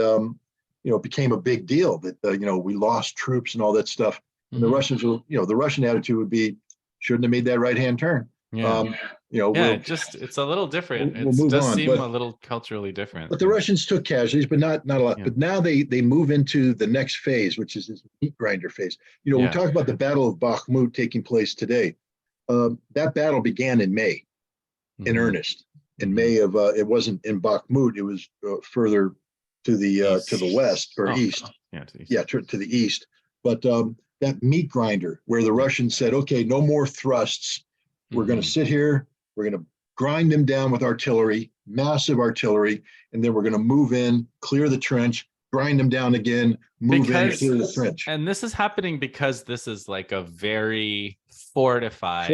it became a big deal that we lost troops and all that stuff. And the Russians, the Russian attitude would be, shouldn't have made that right-hand turn. It's a little different. We'll it does seem a little culturally different. But the Russians took casualties, but not a lot. Yeah. But now they move into the next phase, which is this meat grinder phase. We talk about the Battle of Bakhmut taking place today. That battle began in May, in earnest. In May of it wasn't in Bakhmut; it was further to the west or east. To the east. Yeah, to the east. But that meat grinder, where the Russians said, "Okay, no more thrusts. We're going to sit here. We're going to grind them down with artillery, massive artillery, and then we're going to move in, clear the trench, grind them down again, move in, clear the trench." And this is happening because this is like a very fortified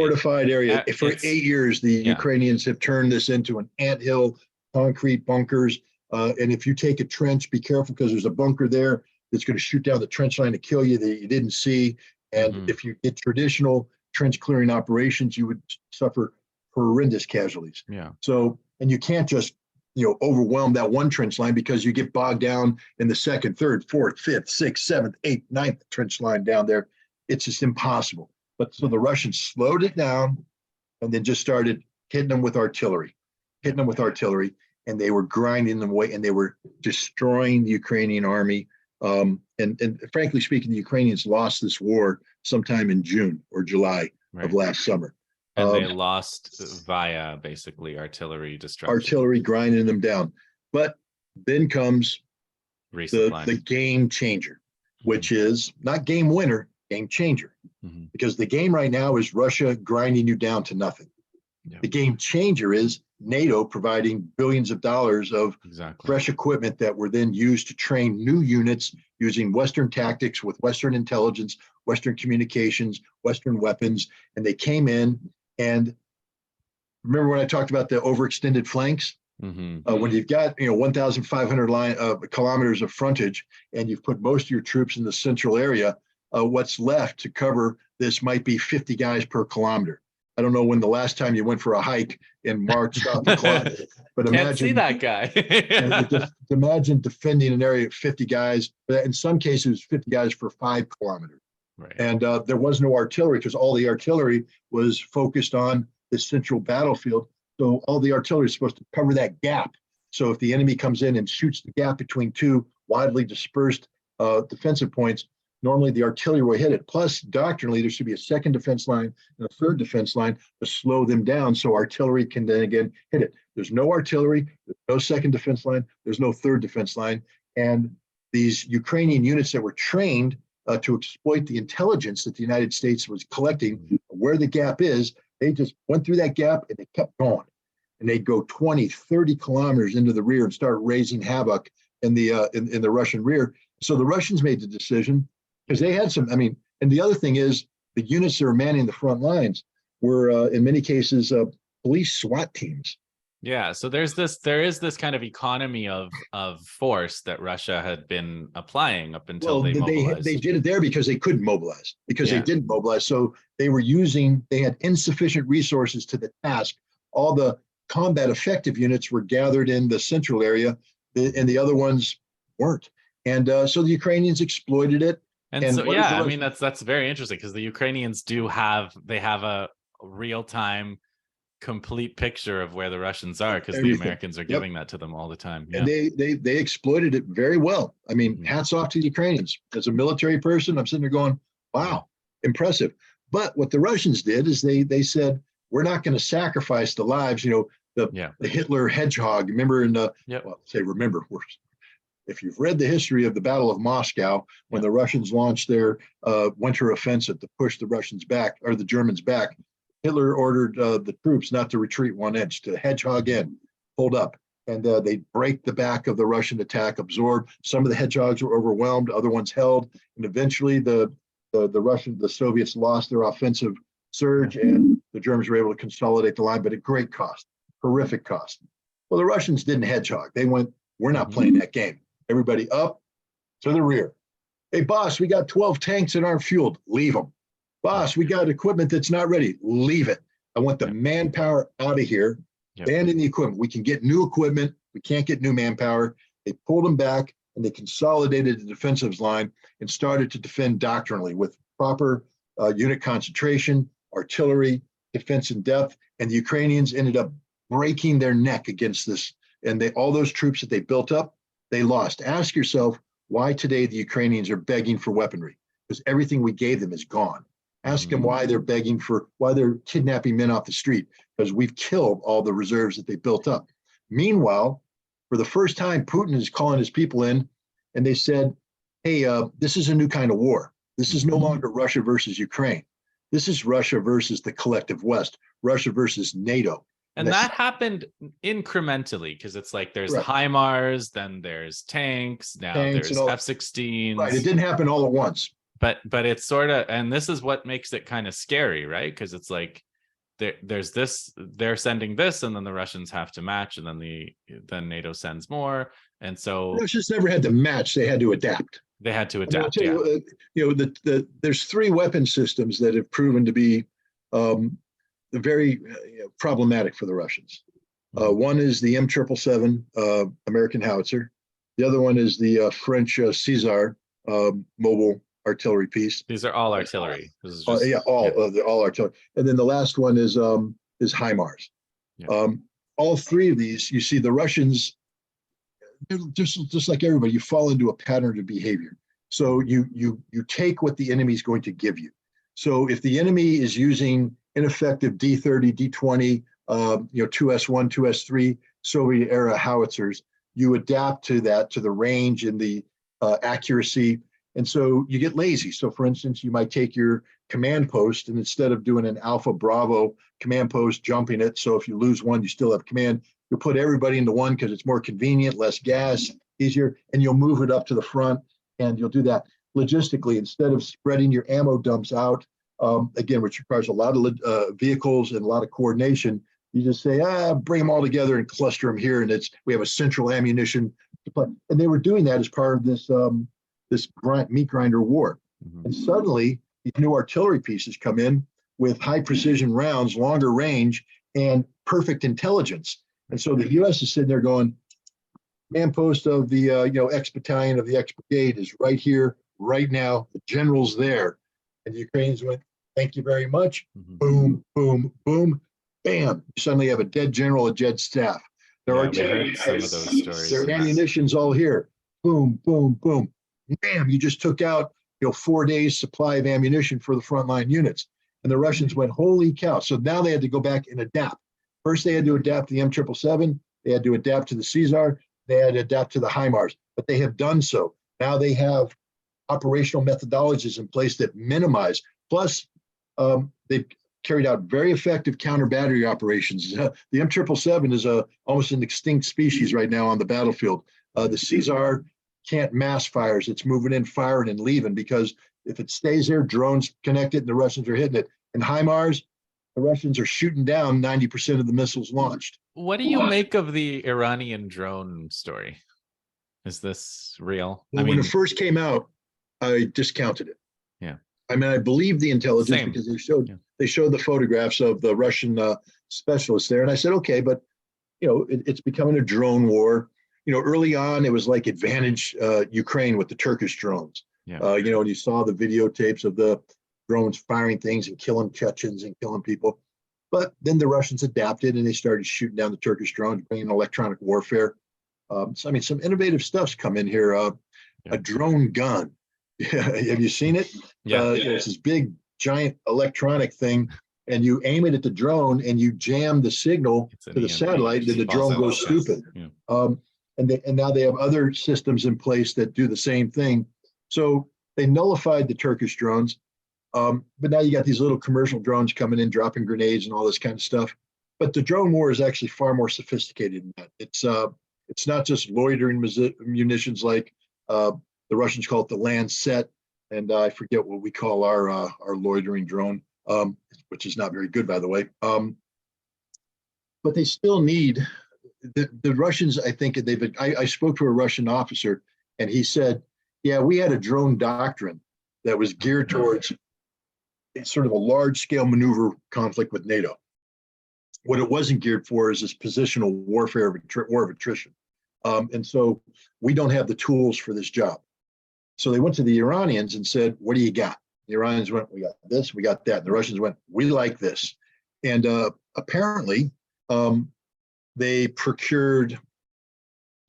area. For 8 years, the Ukrainians have turned this into an anthill, concrete bunkers. And if you take a trench, be careful, because there's a bunker there that's going to shoot down the trench line to kill you that you didn't see. And if you get traditional trench clearing operations, you would suffer horrendous casualties. Yeah. So, and you can't just, overwhelm that one trench line, because you get bogged down in the second, third, fourth, fifth, sixth, seventh, eighth, ninth trench line down there. It's just impossible. But so the Russians slowed it down and then just started hitting them with artillery, and they were grinding them away, and they were destroying the Ukrainian army. And frankly speaking, the Ukrainians lost this war sometime in June or July of last summer. And they lost via basically artillery destruction. Artillery grinding them down. But then comes the game changer, which is not game winner, game changer. Because the game right now is Russia grinding you down to nothing. Yeah. The game changer is NATO providing billions of dollars of fresh equipment that were then used to train new units using Western tactics with Western intelligence, Western communications, Western weapons. And they came in, and remember when I talked about the overextended flanks? When you've got 1,500 kilometers of frontage, and you've put most of your troops in the central area, what's left to cover this might be 50 guys per kilometer. I don't know when the last time you went for a hike and marched off the clock, but can't see that guy. Imagine defending an area of 50 guys. In some cases, 50 guys for 5 kilometers. Right. And there was no artillery, because all the artillery was focused on the central battlefield. So all the artillery is supposed to cover that gap. So if the enemy comes in and shoots the gap between two widely dispersed defensive points, normally the artillery will hit it. Plus, doctrinally, there should be a second defense line and a third defense line to slow them down, so artillery can then again hit it. There's no artillery, there's no second defense line, there's no third defense line. And these Ukrainian units that were trained to exploit the intelligence that the United States was collecting, where the gap is, they just went through that gap and they kept going. And they'd go 20, 30 kilometers into the rear and start raising havoc in the Russian rear. So the Russians made the decision, because they had some, and the other thing is, the units that were manning the front lines were, in many cases, police SWAT teams. Yeah, so there is this kind of economy of force that Russia had been applying up until they mobilized. They did it there because they couldn't mobilize, because they didn't mobilize. So they had insufficient resources to the task. All the combat effective units were gathered in the central area, and the other ones weren't. And so the Ukrainians exploited it. And And so, what is yeah, the I mean, Russian? that's very interesting because the Ukrainians they have a real time complete picture of where the Russians are because the Everything. Americans are Yep. giving that to them all the time. And Yeah. they exploited it very well. I mean, Mhm. hats off to the Ukrainians. As a military person, I'm sitting there going, Yeah. wow, impressive. But what the Russians did is they said, we're not going to sacrifice the lives, Yeah. the Hitler hedgehog. Remember in the, Yep. well, say remember, if you've read the history of the Battle of Moscow, when Yep. the Russians launched their winter offensive to push the Russians back or the Germans back, Hitler ordered the troops not to retreat 1 inch, to hedgehog in, hold up. And they break the back of the Russian attack, absorb. Some of the hedgehogs were overwhelmed, other ones held, and eventually the Soviets lost their offensive surge, and the Germans were able to consolidate the line, but at great cost, horrific cost. Well, the Russians didn't hedgehog. They went, we're not playing that game. Everybody up to the rear. Hey, boss, we got 12 tanks that aren't fueled. Leave them. Boss, we got equipment that's not ready. Leave it. I want the manpower out of here. Yep. Abandon the equipment. We can get new equipment. We can't get new manpower. They pulled them back and they consolidated the defensive line and started to defend doctrinally with proper unit concentration, artillery, defense in depth. And the Ukrainians ended up breaking their neck against this. And all those troops that they built up, they lost. Ask yourself why today the Ukrainians are begging for weaponry, because everything we gave them is gone. Ask them why they're kidnapping men off the street, because we've killed all the reserves that they built up. Meanwhile, for the first time, Putin is calling his people in and they said, hey, this is a new kind of war. This is no longer Russia versus Ukraine. This is Russia versus the collective West, Russia versus NATO. And that happened incrementally because it's like there's HIMARS, then there's tanks, now there's F-16s. Right, it didn't happen all at once. But it's sort of, and this is what makes it kind of scary, right? Because it's like there's this, they're sending this, and then the Russians have to match, and then NATO sends more, and so Russia's never had to match; they had to adapt. They had to adapt. I'll tell you, there's 3 weapon systems that have proven to be very problematic for the Russians. One is the M777 American howitzer. The other one is the French Caesar mobile artillery piece. These are all artillery. This is all artillery. And then the last one is HIMARS. Yeah. All 3 of these, you see the Russians, just like everybody, you fall into a pattern of behavior. So you take what the enemy is going to give you. So if the enemy is using ineffective D-30, D-20, 2S1, 2S3 Soviet era howitzers, you adapt to that, to the range and the accuracy. And so you get lazy. So for instance, you might take your command post, and instead of doing an Alpha Bravo command post, jumping it, so if you lose one, you still have command, you'll put everybody into one because it's more convenient, less gas, easier, and you'll move it up to the front, and you'll do that logistically instead of spreading your ammo dumps out, again, which requires a lot of vehicles and a lot of coordination. You just say, bring them all together and cluster them here, and we have a central ammunition supply. And they were doing that as part of this meat grinder war. And suddenly, these new artillery pieces come in with high precision rounds, longer range, and perfect intelligence. And so the U.S. is sitting there going, man post of the X battalion of the X brigade is right here, right now. The general's there. And the Ukrainians went, thank you very much. Boom, boom, boom, bam. You suddenly have a dead general, a dead staff. Their artillery, some of those stories. Their ammunition's all here. Boom, boom, boom. Bam, you just took out 4 days supply of ammunition for the frontline units. And the Russians went, holy cow. So now they had to go back and adapt. First, they had to adapt to the M777. They had to adapt to the Caesar. They had to adapt to the HIMARS, but they have done so. Now they have operational methodologies in place that minimize. Plus, they've carried out very effective counter battery operations. The M777 is almost an extinct species right now on the battlefield. The Caesar can't mass fires. It's moving in, firing, and leaving, because if it stays there, drones connect it, and the Russians are hitting it. And HIMARS, the Russians are shooting down 90% of the missiles launched. What do you make of the Iranian drone story? Is this real? Well, when it first came out, I discounted it. Yeah. I mean, I believe the intelligence because they showed the photographs of the Russian specialists there, and I said, okay, but it's becoming a drone war. Early on it was like advantage Ukraine with the Turkish drones. Yeah. And you saw the videotapes of the drones firing things and killing Chechens and killing people. But then the Russians adapted and they started shooting down the Turkish drones, bringing electronic warfare. So, I mean, some innovative stuff's come in here. A drone gun. Have you seen it? Yeah. It's this big, giant electronic thing, and you aim it at the drone and you jam the signal to the satellite, and then the drone goes stupid. Yeah. And now they have other systems in place that do the same thing. So they nullified the Turkish drones. But now you got these little commercial drones coming in, dropping grenades and all this kind of stuff. But the drone war is actually far more sophisticated than that. It's not just loitering munitions like the Russians call it the Lancet, and I forget what we call our loitering drone, which is not very good, by the way. But they still need the Russians. I think I spoke to a Russian officer, and he said, "Yeah, we had a drone doctrine that was geared towards sort of a large-scale maneuver conflict with NATO. What it wasn't geared for is this positional warfare war of attrition. And so we don't have the tools for this job." So they went to the Iranians and said, "What do you got?" The Iranians went, "We got this, we got that." And the Russians went, "We like this." And apparently they procured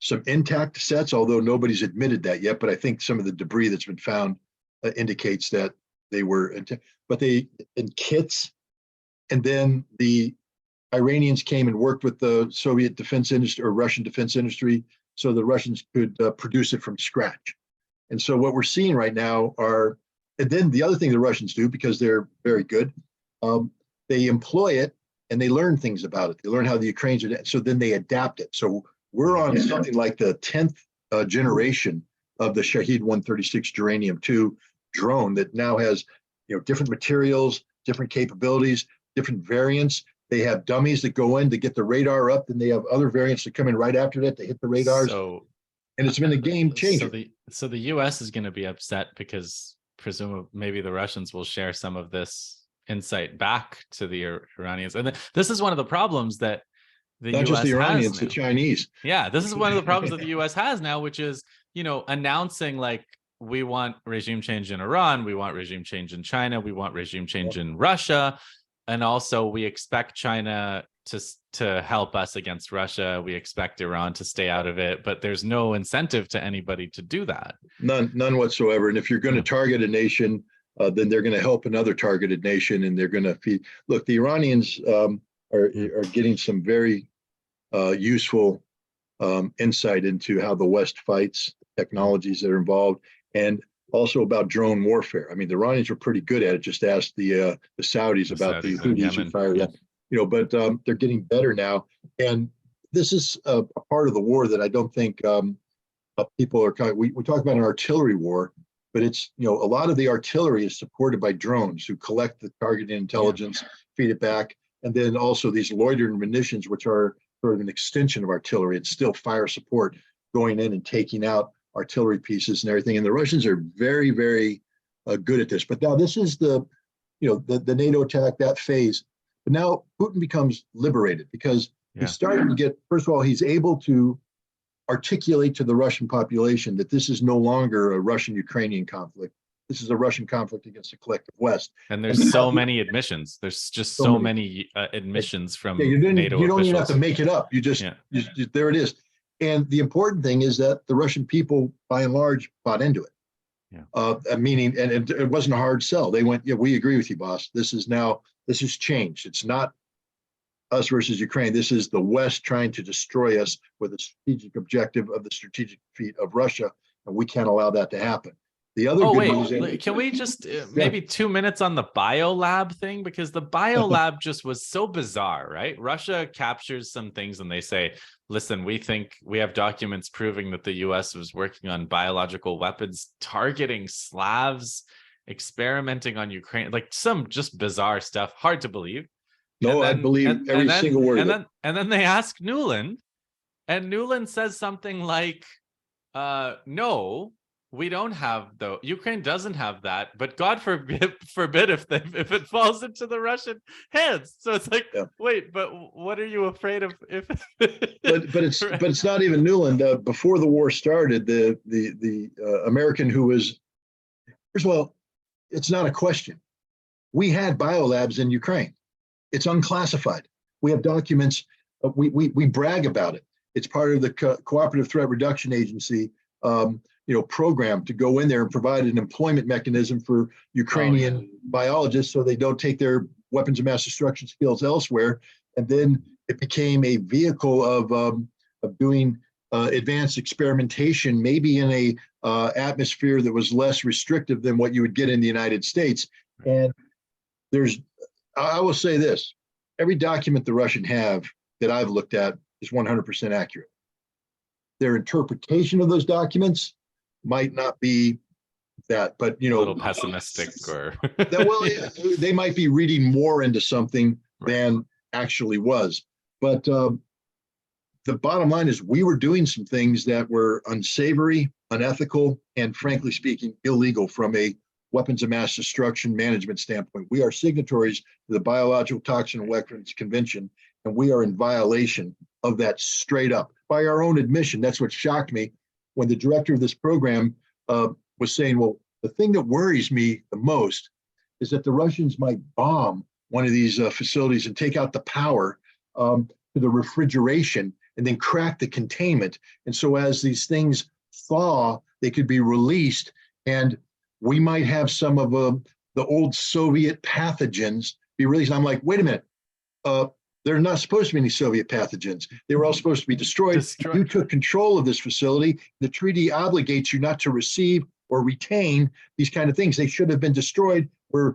some intact sets, although nobody's admitted that yet. But I think some of the debris that's been found indicates that they were intact. But they in kits, and then the Iranians came and worked with the Soviet defense industry or Russian defense industry, so the Russians could produce it from scratch. And so what we're seeing right now and then the other thing the Russians do, because they're very good, they employ it and they learn things about it. They learn how the Ukrainians are, so then they adapt it. So we're on something like the 10th generation of the Shahed 136 Geranium-2 drone that now has different materials, different capabilities, different variants. They have dummies that go in to get the radar up, and they have other variants that come in right after that to hit the radars. And it's been a game changer. So the U.S. is going to be upset because presumably maybe the Russians will share some of this insight back to the Iranians. And this is one of the problems that the Not U.S. just the Iranians, has the Chinese. Yeah, this is one of the problems that the U.S. has now, which is, announcing like, we want regime change in Iran, we want regime change in China, we want regime change in Russia, and also we expect China to help us against Russia. We expect Iran to stay out of it, but there's no incentive to anybody to do that. None whatsoever. And if you're going to target a nation, then they're going to help another targeted nation, and they're going to feed. Look, the Iranians are getting some very useful insight into how the West fights, technologies that are involved, and also about drone warfare. I mean, the Iranians are pretty good at it. Just ask the Saudis about the Houthis who fire them. But they're getting better now. And this is a part of the war that I don't think people are kind of, we talk about an artillery war, but it's, a lot of the artillery is supported by drones who collect the targeting intelligence, feed it back. And then also these loitering munitions, which are sort of an extension of artillery. It's still fire support going in and taking out artillery pieces and everything. And the Russians are very, very good at this. But now this is the NATO attack, that phase. But now Putin becomes liberated because he's starting to get, first of all, he's able to articulate to the Russian population that this is no longer a Russian-Ukrainian conflict. This is a Russian conflict against the collective West. And there's so many admissions. There's just so many admissions from NATO officials. You don't even have to make it up. You there it is. And the important thing is that the Russian people, by and large, bought into it. Meaning, and it wasn't a hard sell. They went, we agree with you, boss. This has changed. It's not us versus Ukraine. This is the West trying to destroy us with a strategic objective of the strategic defeat of Russia, and we can't allow that to happen. The other news. Can we just maybe 2 minutes on the biolab thing? Because the biolab just was so bizarre, right? Russia captures some things and they say, listen, we think we have documents proving that the US was working on biological weapons targeting Slavs, experimenting on Ukraine, like some just bizarre stuff, hard to believe. No, I believe every single word. And then they ask Nuland, and Nuland says something like, no, we don't have though. Ukraine doesn't have that, but God forbid if it falls into the Russian hands. So it's like, wait, but what are you afraid of? But it's not even Nuland. Before the war started, the American who was First of all, it's not a question. We had biolabs in Ukraine. It's unclassified. We have documents. We brag about it. It's part of the Cooperative Threat Reduction Agency, program to go in there and provide an employment mechanism for Ukrainian biologists so they don't take their weapons of mass destruction skills elsewhere. And then it became a vehicle of doing advanced experimentation, maybe in a atmosphere that was less restrictive than what you would get in the United States. And I will say this, every document the Russian have that I've looked at is 100% accurate. Their interpretation of those documents might not be that, but a little pessimistic or they might be reading more into something than actually was. But the bottom line is we were doing some things that were unsavory, unethical, and frankly speaking, illegal from a weapons of mass destruction management standpoint. We are signatories to the Biological Toxin and Weapons Convention, and we are in violation of that straight up by our own admission. That's what shocked me when the director of this program was saying, well, the thing that worries me the most is that the Russians might bomb one of these facilities and take out the power to the refrigeration and then crack the containment. And so as these things thaw, they could be released, and we might have some of the old Soviet pathogens be released. And I'm like, wait a minute, there are not supposed to be any Soviet pathogens. They were all supposed to be destroyed. You took control of this facility. The treaty obligates you not to receive or retain these kind of things. They should have been destroyed. We're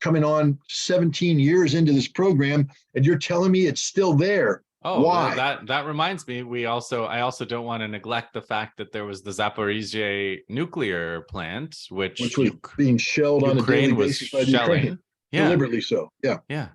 coming on 17 years into this program, and you're telling me it's still there. Oh, why? That reminds me, I also don't want to neglect the fact that there was the Zaporizhia nuclear plant, which was being shelled on a daily basis by the Ukrainians. Deliberately so. Yeah.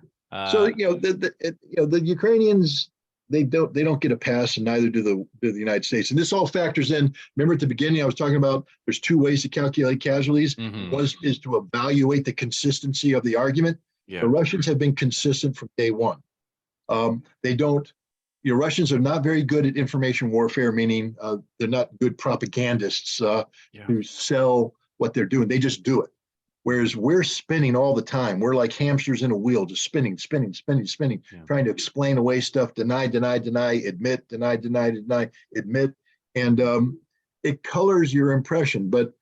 So the Ukrainians, they don't get a pass, and neither do the United States. And this all factors in. Remember at the beginning, I was talking about there's two ways to calculate casualties. One is to evaluate the consistency of the argument. The Russians have been consistent from day one. Russians are not very good at information warfare, meaning they're not good propagandists who sell what they're doing. They just do it. Whereas we're spinning all the time. We're like hamsters in a wheel, just spinning, trying to explain away stuff, deny, admit, deny, admit. And it colors your impression. But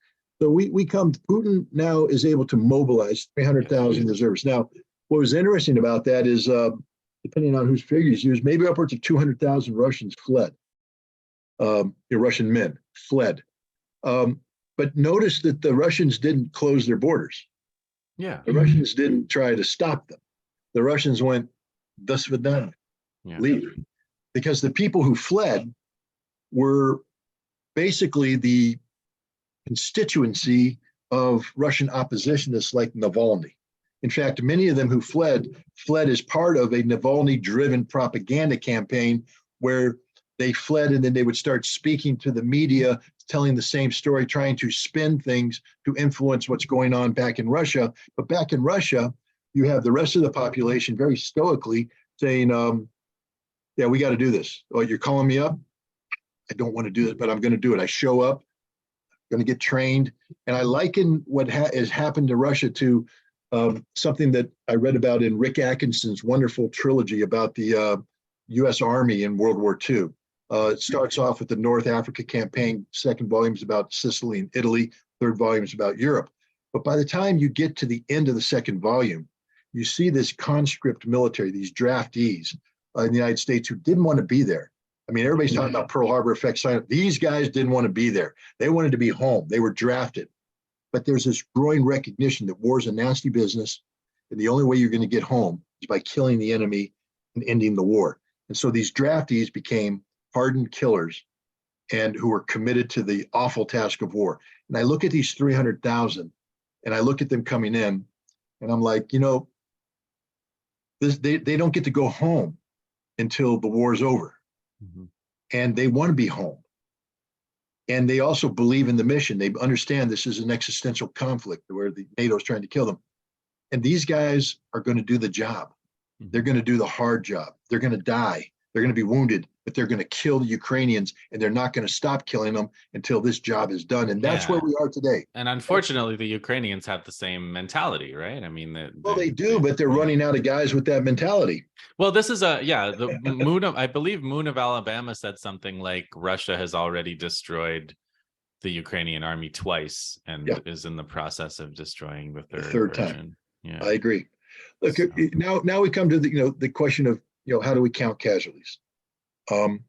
so Putin now is able to mobilize 300,000 reservists. Now, what was interesting about that is, depending on whose figures used, maybe upwards of 200,000 Russians fled. Russian men fled. But notice that the Russians didn't close their borders. The Russians didn't try to stop them. The Russians went, "Do svidaniya," leave. Because the people who fled were basically the constituency of Russian oppositionists like Navalny. In fact, many of them who fled as part of a Navalny-driven propaganda campaign where they fled and then they would start speaking to the media, telling the same story, trying to spin things to influence what's going on back in Russia. But back in Russia, you have the rest of the population very stoically saying, we got to do this. Oh, you're calling me up? I don't want to do it, but I'm going to do it. I show up, I'm going to get trained. And I liken what has happened to Russia to something that I read about in Rick Atkinson's wonderful trilogy about the U.S. Army in World War II. It starts off with the North Africa campaign. Second volume is about Sicily and Italy. Third volume is about Europe. But by the time you get to the end of the second volume, you see this conscript military, these draftees in the United States who didn't want to be there. I mean, everybody's talking about Pearl Harbor effect sign. These guys didn't want to be there. They wanted to be home. They were drafted. But there's this growing recognition that war is a nasty business, and the only way you're going to get home is by killing the enemy and ending the war. And so these draftees became hardened killers and who were committed to the awful task of war. And I look at these 300,000 and I look at them coming in and I'm like, they don't get to go home until the war's over. And they want to be home. And they also believe in the mission. They understand this is an existential conflict where the NATO is trying to kill them. And these guys are going to do the job. They're going to do the hard job. They're going to die. They're going to be wounded. but they're going to kill the Ukrainians, and they're not going to stop killing them until this job is done. And that's where we are today. And unfortunately, the Ukrainians have the same mentality, right? I mean, Well, they do, but they're running out of guys with that mentality. Well, this is the moon of, I believe Moon of Alabama said something like Russia has already destroyed the Ukrainian army twice and is in the process of destroying the third version. Time. Yeah, I agree. Look, so. now we come to the question of how do we count casualties? And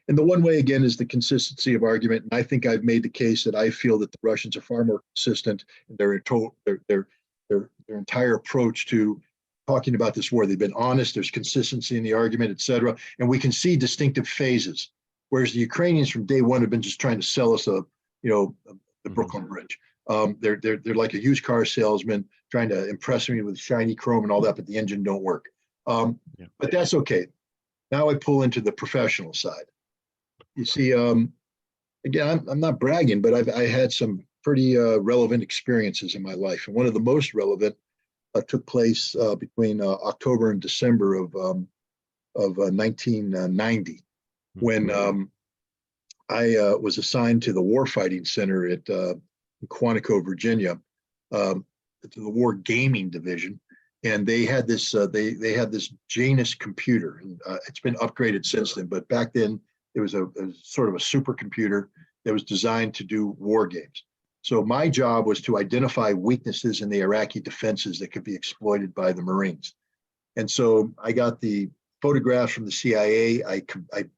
the one way again is the consistency of argument. And I think I've made the case that I feel that the Russians are far more consistent in their entire approach to talking about this war. They've been honest. There's consistency in the argument, et cetera. And we can see distinctive phases. Whereas the Ukrainians from day one have been just trying to sell us the Brooklyn Bridge. They're like a used car salesman trying to impress me with shiny chrome and all that, but the engine don't work. But that's okay. Now I pull into the professional side. You see, again, I'm not bragging, but I had some pretty relevant experiences in my life, and one of the most relevant took place between October and December of 1990, when I was assigned to the warfighting center at Quantico, Virginia, to the war gaming division, and they had this they had this Janus computer, and it's been upgraded since then. But back then, it was a sort of a supercomputer that was designed to do war games. So my job was to identify weaknesses in the Iraqi defenses that could be exploited by the Marines. And so I got the photographs from the CIA. I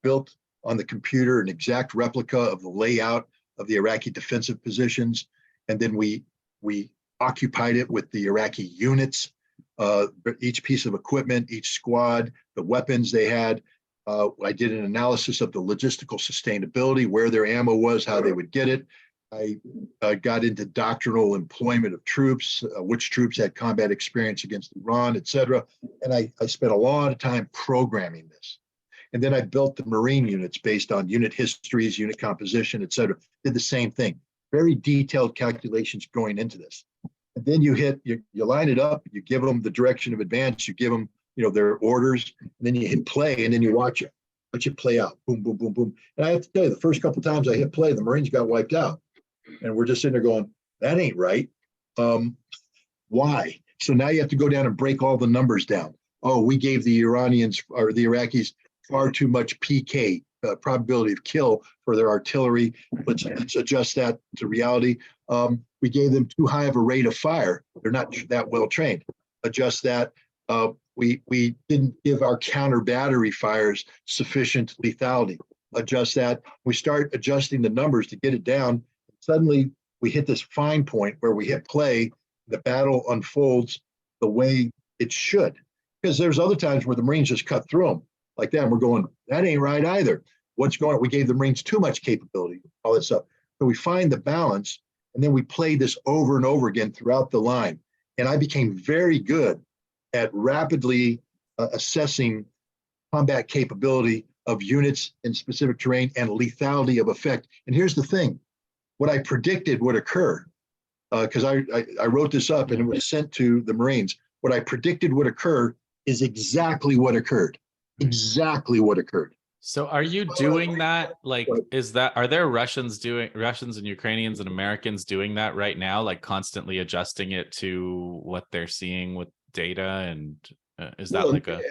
built on the computer an exact replica of the layout of the Iraqi defensive positions. And then we occupied it with the Iraqi units, each piece of equipment, each squad, the weapons they had. I did an analysis of the logistical sustainability, where their ammo was, how they would get it. I got into doctrinal employment of troops, which troops had combat experience against Iran, et cetera. And I spent a lot of time programming this. And then I built the Marine units based on unit histories, unit composition, et cetera. Did the same thing. Very detailed calculations going into this. And then you line it up, you give them the direction of advance, you give them their orders, and then you hit play, and then you watch it play out. Boom, boom, boom, boom. And I have to tell you, the first couple of times I hit play, the Marines got wiped out. And we're just sitting there going, that ain't right. Why? So now you have to go down and break all the numbers down. Oh, we gave the Iranians or the Iraqis far too much PK, probability of kill, for their artillery. Let's adjust that to reality. We gave them too high of a rate of fire. They're not that well trained. Adjust that. We didn't give our counter battery fires sufficient lethality. Adjust that. We start adjusting the numbers to get it down. Suddenly we hit this fine point where we hit play. The battle unfolds the way it should. Because there's other times where the Marines just cut through them like that. And we're going, that ain't right either. What's going on? We gave the Marines too much capability, all this stuff. So we find the balance, and then we play this over and over again throughout the line. And I became very good at rapidly assessing combat capability of units in specific terrain and lethality of effect. And here's the thing, what I predicted would occur, because I wrote this up and it was sent to the Marines. What I predicted would occur is exactly what occurred. Exactly what occurred. So are you doing that? Like, are there Russians and Ukrainians and Americans doing that right now? Like constantly adjusting it to what they're seeing with data? And is that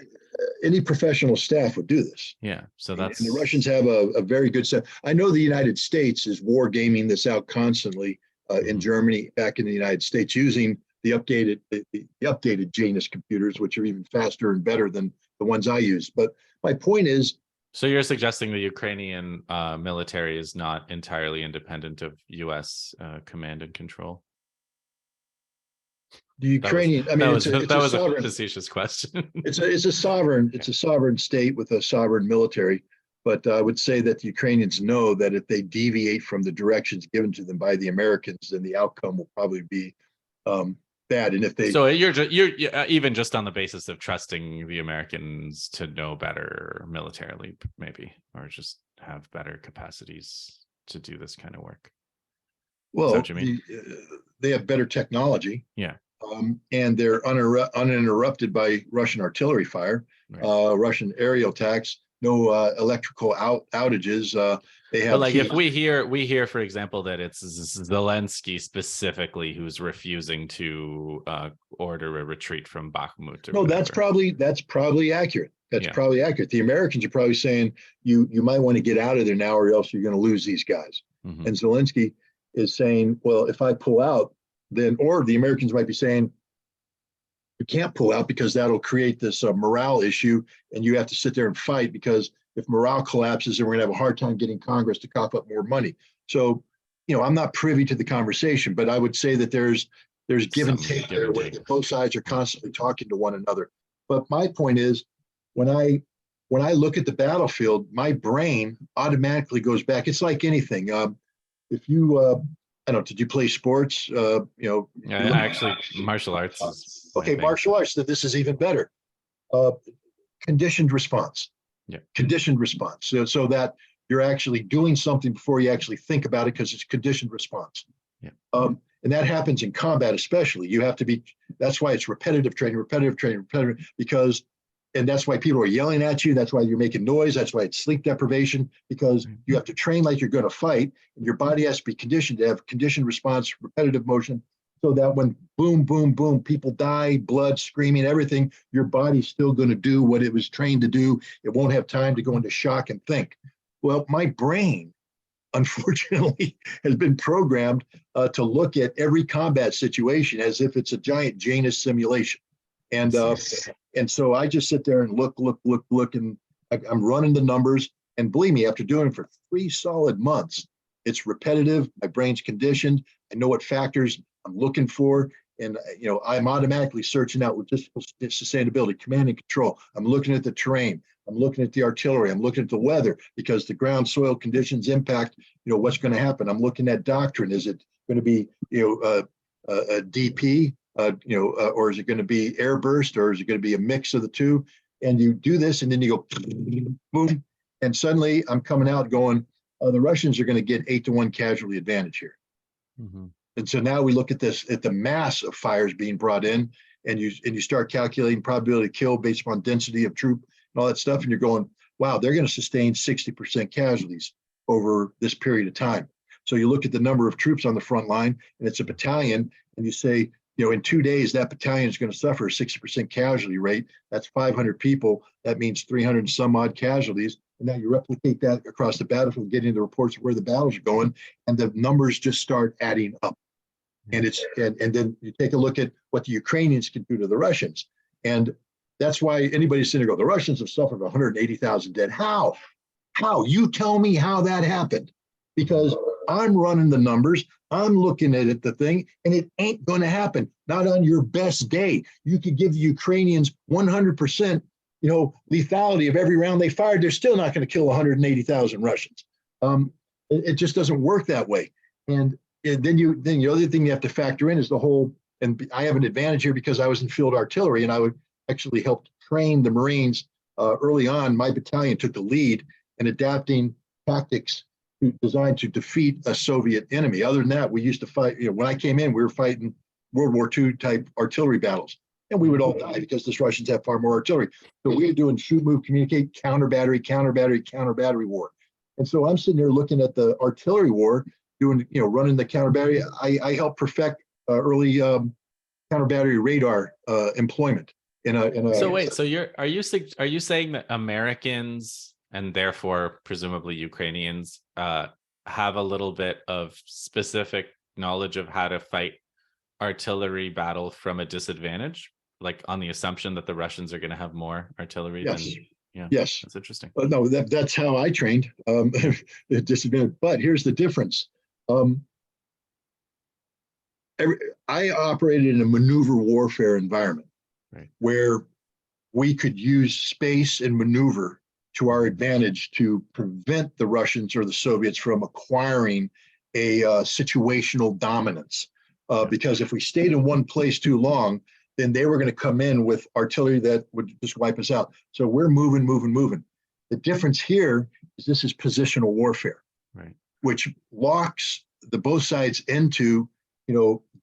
any professional staff would do this? Yeah. So that's, and the Russians have a very good set. I know the United States is war gaming this out constantly in Germany, back in the United States, using the updated Janus computers, which are even faster and better than the ones I use. But my point is, so you're suggesting the Ukrainian military is not entirely independent of U.S. Command and control? The Ukrainian, that was a facetious question. It's a sovereign state with a sovereign military. But I would say that the Ukrainians know that if they deviate from the directions given to them by the Americans, then the outcome will probably be bad. And if they, so you're even just on the basis of trusting the Americans to know better militarily, maybe, or just have better capacities to do this kind of work. Well, they have better technology. Yeah. And they're uninterrupted by Russian artillery fire, right. Russian aerial attacks, electrical outages. They But have like, heat. if we hear, for example, that it's Zelensky specifically who's refusing to order a retreat from Bakhmut or No, that's whatever. probably accurate. That's Yeah. probably accurate. The Americans are probably saying you might want to get out of there now, or else you're going to lose these guys. Mhm. And Zelensky is saying, well, if I pull out, then, or the Americans might be saying, you can't pull out because that'll create this morale issue, and you have to sit there and fight, because if morale collapses, then we're going to have a hard time getting Congress to cough up more money. So, I'm not privy to the conversation, but I would say that there's give and take there, where both sides are constantly talking to one another. But my point is, when I look at the battlefield, my brain automatically goes back. It's like anything. If you I don't know, did you play sports? Actually, martial arts is okay, martial arts. That this is even better. Conditioned response. Yeah. Conditioned response. So that you're actually doing something before you actually think about it, because it's conditioned response. Yeah. And that happens in combat, especially. You have to be. That's why it's repetitive training, because. And that's why people are yelling at you. That's why you're making noise. That's why it's sleep deprivation, because you have to train like you're going to fight, and your body has to be conditioned to have conditioned response, repetitive motion, so that when boom, boom, boom, people die, blood, screaming, everything, your body's still going to do what it was trained to do. It won't have time to go into shock and think. Well, my brain, unfortunately, has been programmed to look at every combat situation as if it's a giant Janus simulation. And so I just sit there and look, and I'm running the numbers. And believe me, after doing it for 3 solid months, it's repetitive. My brain's conditioned. I know what factors I'm looking for. And, I'm automatically searching out logistical sustainability, command and control. I'm looking at the terrain. I'm looking at the artillery. I'm looking at the weather, because the ground soil conditions impact, what's going to happen. I'm looking at doctrine. Is it going to be, a DP? Or is it going to be airburst, or is it going to be a mix of the two? And you do this, and then you go boom, and suddenly I'm coming out going, the Russians are going to get 8-1 casualty advantage here. Mm-hmm. And so now we look at this, at the mass of fires being brought in, and you start calculating probability of kill based upon density of troop and all that stuff, and you're going, wow, they're going to sustain 60% casualties over this period of time. So you look at the number of troops on the front line, and it's a battalion, and you say, in 2 days, that battalion is going to suffer a 60% casualty rate. That's 500 people. That means 300 and some odd casualties. And now you replicate that across the battlefield, getting the reports of where the battles are going, and the numbers just start adding up. And and then you take a look at what the Ukrainians can do to the Russians. And that's why anybody's sitting there go, the Russians have suffered 180,000 dead. How? You tell me how that happened. Because I'm running the numbers, I'm looking at it, the thing, and it ain't going to happen. Not on your best day. You could give the Ukrainians 100%, lethality of every round they fired. They're still not going to kill 180,000 Russians. It just doesn't work that way. And then the other thing you have to factor in is the whole. And I have an advantage here because I was in field artillery, and I would actually help train the Marines early on. My battalion took the lead in adapting tactics designed to defeat a Soviet enemy. Other than that, we used to fight. When I came in, we were fighting World War II type artillery battles, and we would all die because the Russians have far more artillery. So we were doing shoot, move, communicate, counter battery war. And so I'm sitting there looking at the artillery war, doing, running the counter battery. I helped perfect early counter battery radar employment. So wait, so are you saying that Americans, and therefore presumably Ukrainians, have a little bit of specific knowledge of how to fight artillery battle from a disadvantage, like on the assumption that the Russians are going to have more artillery? Yes. Yeah. Yes. That's interesting. No, that's how I trained. Disadvantage. But here's the difference. I operated in a maneuver warfare environment, right, where we could use space and maneuver to our advantage to prevent the Russians or the Soviets from acquiring a situational dominance. Because if we stayed in one place too long, then they were going to come in with artillery that would just wipe us out. So we're moving. The difference here is this is positional warfare, right, which locks the both sides into,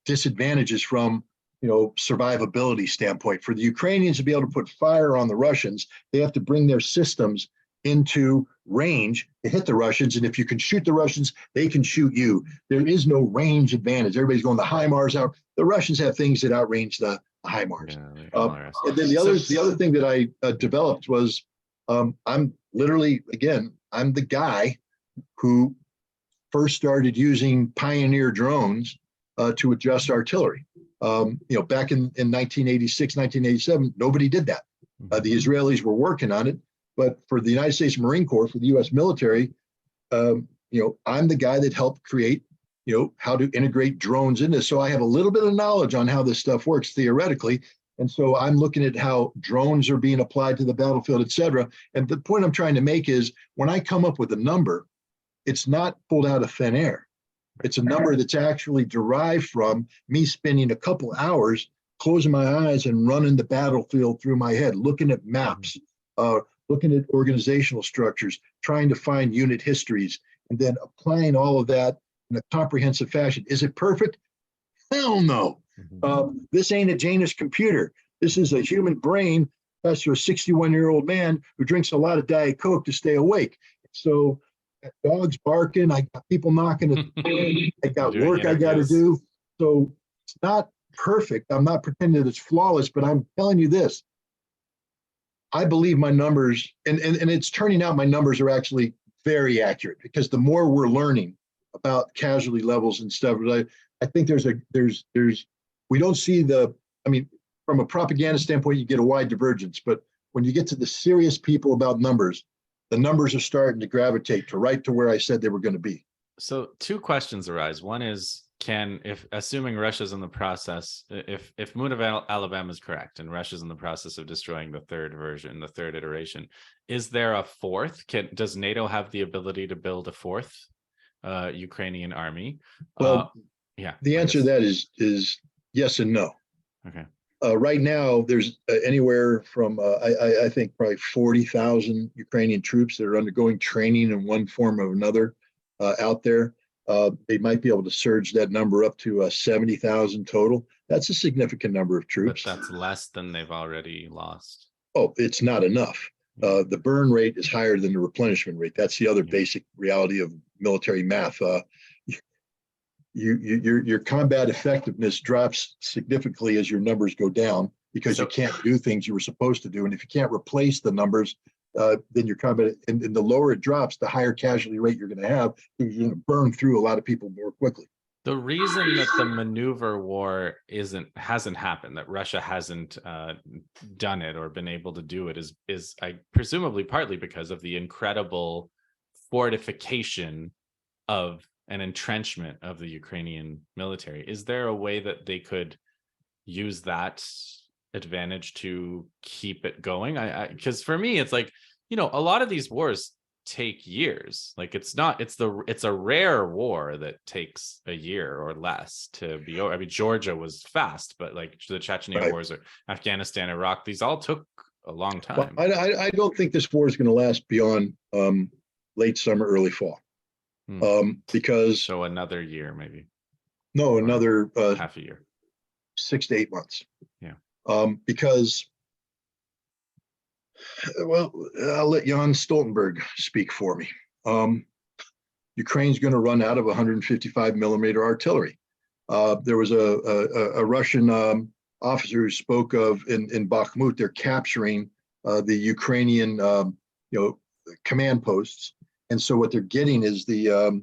disadvantages from, survivability standpoint. For the Ukrainians to be able to put fire on the Russians, they have to bring their systems into range to hit the Russians. And if you can shoot the Russians, they can shoot you. There is no range advantage. Everybody's going the HIMARS out. The Russians have things that outrange the HIMARS. And then the other thing that I developed was I'm literally, again, I'm the guy who first started using Pioneer drones to adjust artillery. Back in 1986, 1987, nobody did that. The Israelis were working on it, but for the United States Marine Corps, for the U.S. military, I'm the guy that helped create, how to integrate drones in this. So I have a little bit of knowledge on how this stuff works theoretically. And so I'm looking at how drones are being applied to the battlefield, et cetera. And the point I'm trying to make is when I come up with a number, it's not pulled out of thin air. It's a number that's actually derived from me spending a couple hours closing my eyes and running the battlefield through my head, looking at maps, looking at organizational structures, trying to find unit histories, and then applying all of that in a comprehensive fashion. Is it perfect? Hell no. This ain't a Janus computer. This is a human brain that's to a 61-year-old man who drinks a lot of Diet Coke to stay awake. So dogs barking, I got people knocking at the door, I got work I got to do. So it's not perfect. I'm not pretending that it's flawless, but I'm telling you this. I believe my numbers, and it's turning out my numbers are actually very accurate because the more we're learning about casualty levels and stuff, I think we don't see from a propaganda standpoint, you get a wide divergence, but when you get to the serious people about numbers, the numbers are starting to gravitate to right to where I said they were going to be. So two questions arise. One is, if assuming Russia's in the process, if Moon of Alabama is correct and Russia's in the process of destroying the third version, the third iteration, is there a fourth? Does NATO have the ability to build a fourth Ukrainian army? Well, the answer to that is yes and no. Okay. Right now, there's anywhere from, I think, probably 40,000 Ukrainian troops that are undergoing training in one form or another out there. They might be able to surge that number up to 70,000 total. That's a significant number of troops. But that's less than they've already lost. Oh, it's not enough. The burn rate is higher than the replenishment rate. That's the other basic reality of military math. Your combat effectiveness drops significantly as your numbers go down because you can't do things you were supposed to do. And if you can't replace the numbers, then your combat, and the lower it drops, the higher casualty rate you're going to have. You're going to burn through a lot of people more quickly. The reason that the maneuver war hasn't happened, that Russia hasn't done it or been able to do it, is presumably partly because of the incredible fortification of an entrenchment of the Ukrainian military. Is there a way that they could use that advantage to keep it going? Because for me, it's like, a lot of these wars take years. Like it's a rare war that takes a year or less to be over. I mean, Georgia was fast, but like the Chechnya wars or Afghanistan, Iraq, these all took a long time. Well, I don't think this war is going to last beyond late summer, early fall. Because so another year, maybe. No, another half a year, 6 to 8 months. Yeah. Because, well, I'll let Jan Stoltenberg speak for me. Ukraine's going to run out of 155 millimeter artillery. There was a Russian officer who spoke of in Bakhmut. They're capturing the Ukrainian, command posts. And so what they're getting is the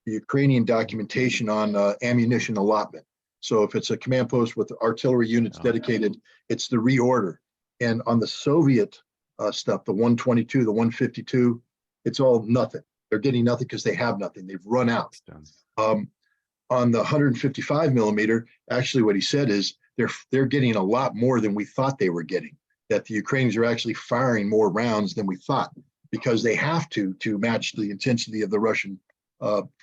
Ukrainian documentation on ammunition allotment. So if it's a command post with artillery units dedicated, it's the reorder. And on the Soviet stuff, the 122, the 152, it's all nothing. They're getting nothing because they have nothing. They've run out. On the 155 millimeter, actually what he said is they're getting a lot more than we thought they were getting, that the Ukrainians are actually firing more rounds than we thought, because they have to match the intensity of the Russian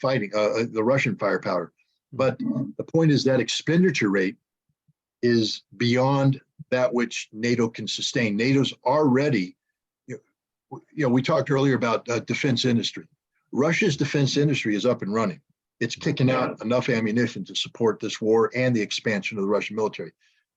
fighting, the Russian firepower. But the point is that expenditure rate is beyond that which NATO can sustain. NATO's already, we talked earlier about defense industry. Russia's defense industry is up and running. It's kicking out enough ammunition to support this war and the expansion of the Russian military.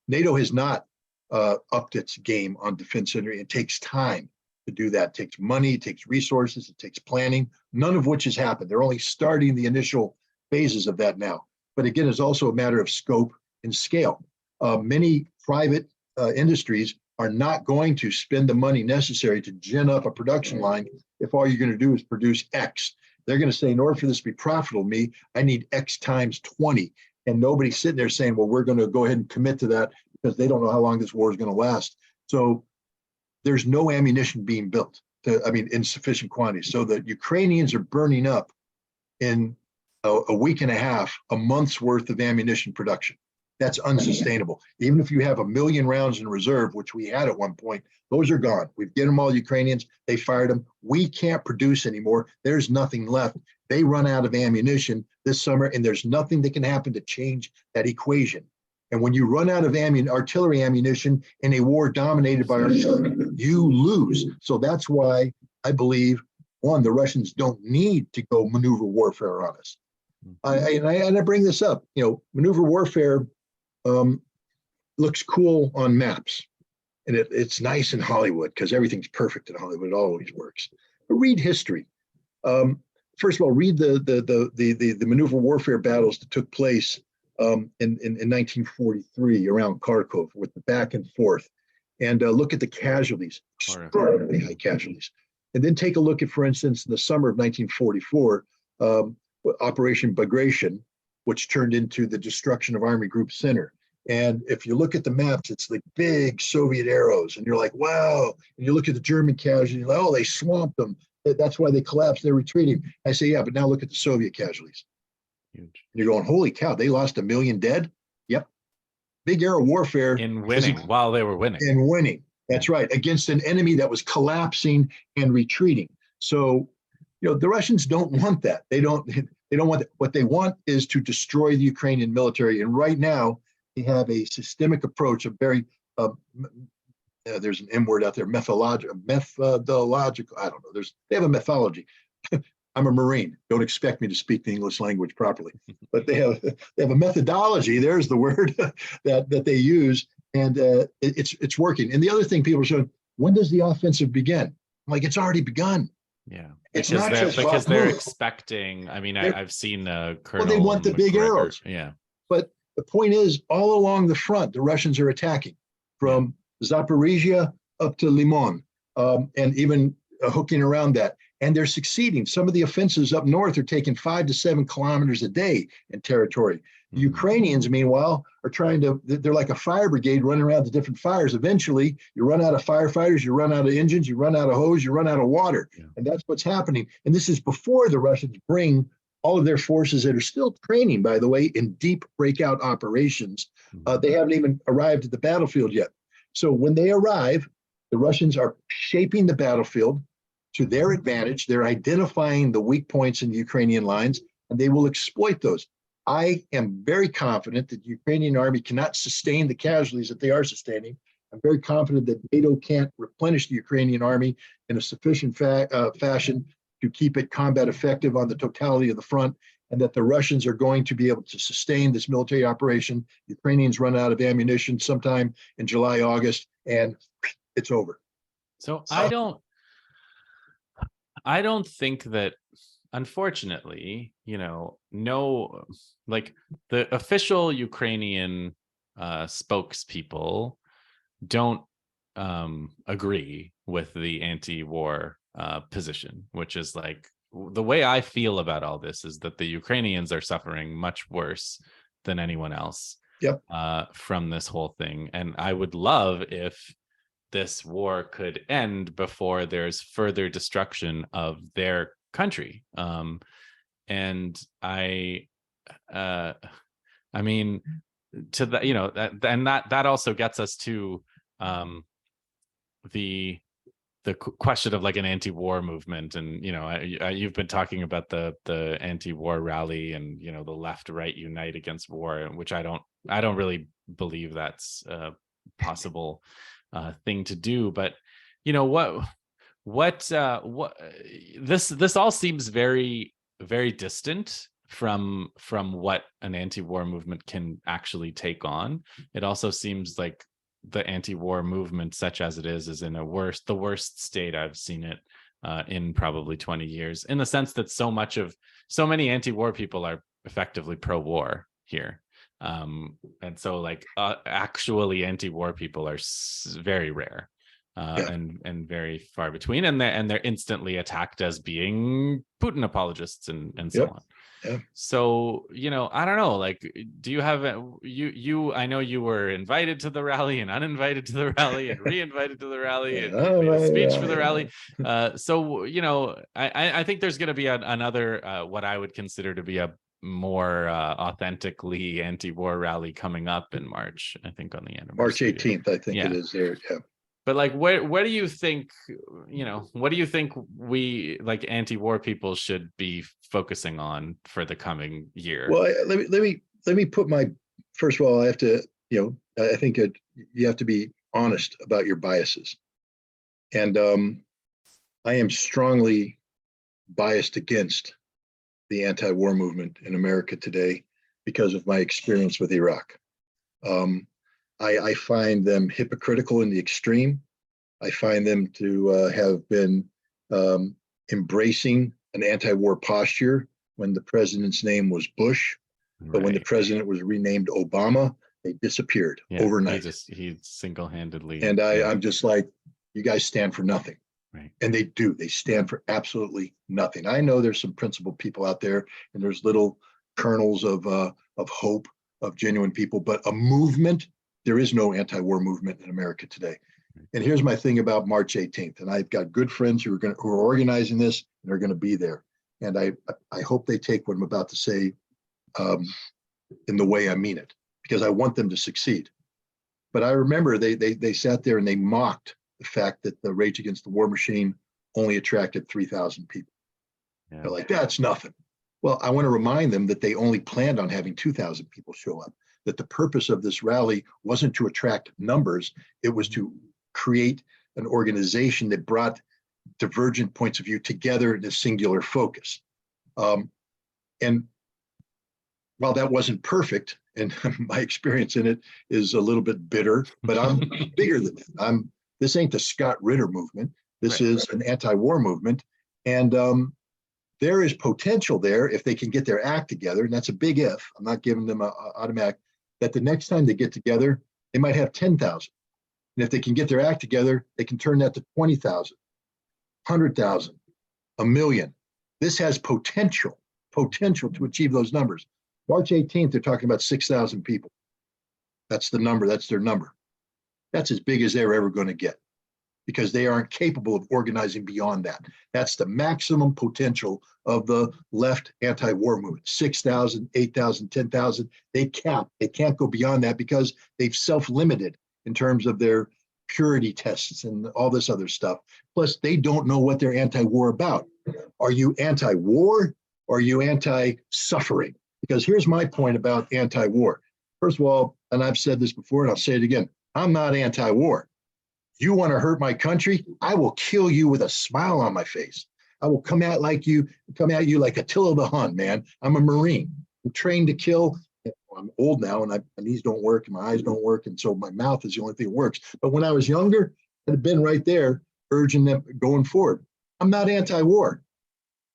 NATO has not upped its game on defense industry. It takes time. to do that. It takes money, it takes resources, it takes planning, none of which has happened. They're only starting the initial phases of that now. But again, it's also a matter of scope and scale. Many private industries are not going to spend the money necessary to gin up a production line if all you're going to do is produce X. They're going to say, in order for this to be profitable to me, I need X times 20. And nobody's sitting there saying, well, we're going to go ahead and commit to that because they don't know how long this war is going to last. So there's no ammunition being built, in sufficient quantities. So the Ukrainians are burning up in a week and a half, a month's worth of ammunition production. That's unsustainable. Even if you have 1 million rounds in reserve, which we had at one point, those are gone. We've given them all Ukrainians. They fired them. We can't produce anymore. There's nothing left. They run out of ammunition this summer, and there's nothing that can happen to change that equation. And when you run out of artillery ammunition in a war dominated by artillery, you lose. So that's why I believe, one, the Russians don't need to go maneuver warfare on us. I bring this up, maneuver warfare looks cool on maps, and it's nice in Hollywood because everything's perfect in Hollywood. It always works. But read history. First of all, read the maneuver warfare battles that took place in 1943 around Kharkov with the back and forth, and look at the casualties, extraordinarily high casualties. And then take a look at, for instance, in the summer of 1944, Operation Bagration, which turned into the destruction of Army Group Center. And if you look at the maps, it's like big Soviet arrows, and you're like, wow. And you look at the German casualties, you're like, oh, they swamped them. That's why they collapsed. They're retreating. I say, yeah, but now look at the Soviet casualties. Huge. You're going, holy cow, they lost 1 million dead? Yep. Big air warfare. In winning, while they were winning. In winning. That's right. Against an enemy that was collapsing and retreating. So, the Russians don't want that. They don't want that. What they want is to destroy the Ukrainian military. And right now, they have a systemic approach, a very, there's an M word out there, methodological, I don't know. They have a methodology. I'm a Marine. Don't expect me to speak the English language properly, but they have a methodology. There's the word that they use, and it's working. And the other thing people are saying, when does the offensive begin? I'm like, it's already begun. Yeah, it's not just because they're expecting. I've seen Colonel. Well, they want the big arrows. Yeah, but the point is, all along the front, the Russians are attacking from Zaporizhia up to Limon, and even hooking around that. And they're succeeding. Some of the offensives up north are taking 5 to 7 kilometers a day in territory. The Ukrainians, meanwhile, are they're like a fire brigade running around to different fires. Eventually, you run out of firefighters, you run out of engines, you run out of hose, you run out of water. Yeah. And that's what's happening. And this is before the Russians bring all of their forces that are still training, by the way, in deep breakout operations. They haven't even arrived at the battlefield yet. So when they arrive, the Russians are shaping the battlefield to their advantage. They're identifying the weak points in the Ukrainian lines, and they will exploit those. I am very confident that the Ukrainian army cannot sustain the casualties that they are sustaining. I'm very confident that NATO can't replenish the Ukrainian army in a sufficient fashion to keep it combat effective on the totality of the front, and that the Russians are going to be able to sustain this military operation. Ukrainians run out of ammunition sometime in July, August, and it's over. So I don't think that, unfortunately, the official Ukrainian spokespeople don't agree with the anti-war position, which is like, the way I feel about all this is that the Ukrainians are suffering much worse than anyone else from this whole thing. And I would love if this war could end before there's further destruction of their country. And to that, and that also gets us to the question of like an anti-war movement. And you've been talking about the anti-war rally, and the left right unite against war, which I don't really believe that's a possible thing to do. But what this all seems very, very distant from what an anti-war movement can actually take on. It also seems like the anti-war movement, such as it is in the worst state I've seen it in probably 20 years, in the sense that so many anti-war people are effectively pro-war here. And so like actually anti-war people are very rare. Yeah. And very far between, and they're instantly attacked as being Putin apologists and so Yep. on. Yeah. So, I don't know, like, do you have I know you were invited to the rally and uninvited to the rally and re-invited to the rally, and you made a speech for the rally. So, I think there's going to be another what I would consider to be a more authentically anti-war rally coming up in March, I think, on the anniversary. March 18th, I think it is there. Yeah. But like, where do you think, what do you think we, like, anti-war people should be focusing on for the coming year? Well, let me put my, first of all, I have to, I think you have to be honest about your biases. And I am strongly biased against the anti-war movement in America today because of my experience with Iraq. I find them hypocritical in the extreme. I find them to have been embracing an anti-war posture when the president's name was Bush, but when the president was renamed Obama, they disappeared overnight. He single-handedly. And I'm just like, you guys stand for nothing. Right. And they do. They stand for absolutely nothing. I know there's some principled people out there, and there's little kernels of hope, of genuine people, but a movement. There is no anti-war movement in America today. And here's my thing about March 18th. And I've got good friends who are organizing this, and they're going to be there. And I hope they take what I'm about to say in the way I mean it, because I want them to succeed. But I remember they sat there and they mocked the fact that the Rage Against the War Machine only attracted 3,000 people. Yeah. They're like, that's nothing. Well, I want to remind them that they only planned on having 2,000 people show up, that the purpose of this rally wasn't to attract numbers, it was to create an organization that brought divergent points of view together in a singular focus. And while that wasn't perfect, and my experience in it is a little bit bitter, but I'm bigger than that. This ain't the Scott Ritter movement. This is an anti-war movement. And there is potential there if they can get their act together, and that's a big if. I'm not giving them an automatic, that the next time they get together, they might have 10,000. And if they can get their act together, they can turn that to 20,000, 100,000, a million. This has potential to achieve those numbers. March 18th, they're talking about 6,000 people. That's the number, that's their number. That's as big as they're ever going to get, because they aren't capable of organizing beyond that. That's the maximum potential of the left anti-war movement. 6,000, 8,000, 10,000, they can't go beyond that because they've self-limited in terms of their purity tests and all this other stuff. Plus, they don't know what they're anti-war about. Are you anti-war or are you anti-suffering? Because here's my point about anti-war. First of all, and I've said this before and I'll say it again, I'm not anti-war. You want to hurt my country? I will kill you with a smile on my face. I will come at you like Attila the Hun, man. I'm a Marine. I'm trained to kill. I'm old now, and my knees don't work, and my eyes don't work, and so my mouth is the only thing that works. But when I was younger, I'd have been right there urging them going forward. I'm not anti-war.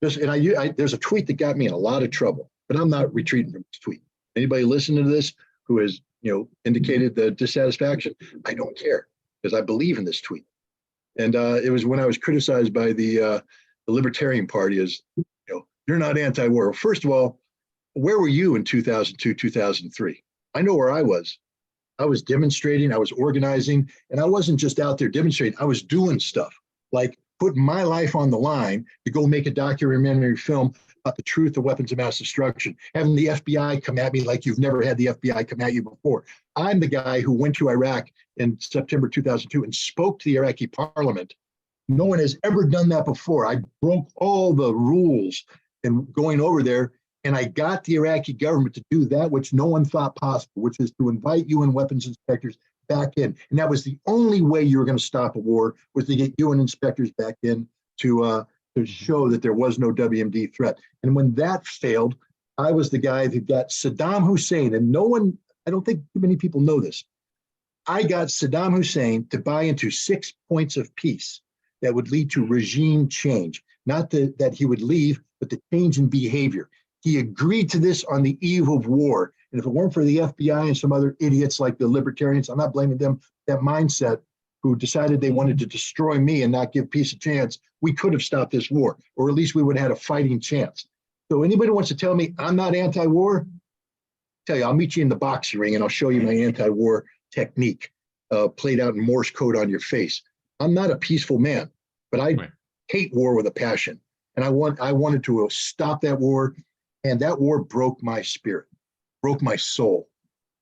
There's a tweet that got me in a lot of trouble, but I'm not retreating from this tweet. Anybody listening to this who has indicated the dissatisfaction, I don't care, because I believe in this tweet. And it was when I was criticized by the Libertarian Party as, you're not anti-war. Well, first of all, where were you in 2002, 2003? I know where I was. I was demonstrating, I was organizing, and I wasn't just out there demonstrating. I was doing stuff like putting my life on the line to go make a documentary film about the truth of weapons of mass destruction, having the FBI come at me like you've never had the FBI come at you before. I'm the guy who went to Iraq in September 2002 and spoke to the Iraqi parliament. No one has ever done that before. I broke all the rules in going over there, and I got the Iraqi government to do that which no one thought possible, which is to invite UN weapons inspectors back in. And that was the only way you were going to stop a war, was to get UN inspectors back in to show that there was no WMD threat. And when that failed, I was the guy who got Saddam Hussein, and no one, I don't think too many people know this. I got Saddam Hussein to buy into 6 points of peace that would lead to regime change. Not that he would leave, but the change in behavior. He agreed to this on the eve of war. And if it weren't for the FBI and some other idiots like the libertarians, I'm not blaming them, that mindset, who decided they wanted to destroy me and not give peace a chance, we could have stopped this war, or at least we would have had a fighting chance. So anybody who wants to tell me I'm not anti-war, tell you, I'll meet you in the boxing ring and I'll show you my anti-war technique played out in Morse code on your face. I'm not a peaceful man, but I hate war with a passion. And I wanted to stop that war. And that war broke my spirit, broke my soul,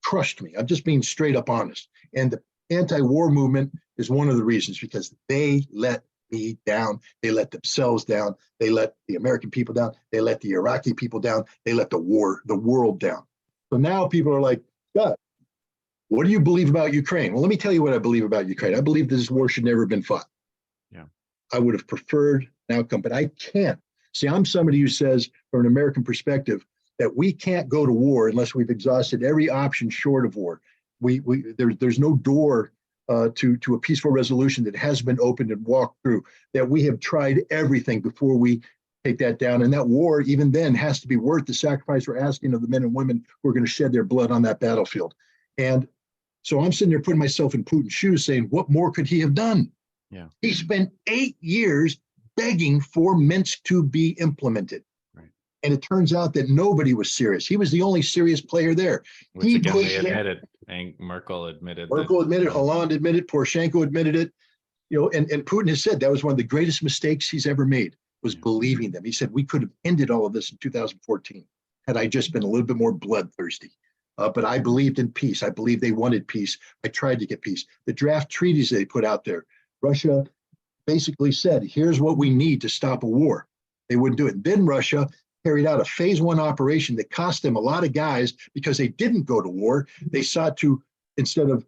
crushed me. I'm just being straight up honest. And the anti-war movement is one of the reasons, because they let me down. They let themselves down. They let the American people down. They let the Iraqi people down. They let the world down. So now people are like, God, what do you believe about Ukraine? Well, let me tell you what I believe about Ukraine. I believe this war should never have been fought. Yeah. I would have preferred an outcome, but I can't. See, I'm somebody who says, from an American perspective, that we can't go to war unless we've exhausted every option short of war. There's no door to a peaceful resolution that has been opened and walked through, that we have tried everything before we take that down. And that war, even then, has to be worth the sacrifice we're asking of the men and women who are going to shed their blood on that battlefield. And so I'm sitting there putting myself in Putin's shoes saying, what more could he have done? Yeah. He spent 8 years begging for Minsk to be implemented. Right. And it turns out that nobody was serious. He was the only serious player there. Which again, they admitted, and Merkel admitted. Hollande admitted, Poroshenko admitted it. And Putin has said that was one of the greatest mistakes he's ever made, was believing them. He said, we could have ended all of this in 2014 had I just been a little bit more bloodthirsty. But I believed in peace. I believed they wanted peace. I tried to get peace. The draft treaties they put out there, Russia basically said, here's what we need to stop a war. They wouldn't do it. Then Russia carried out a phase 1 operation that cost them a lot of guys because they didn't go to war. They sought to, instead of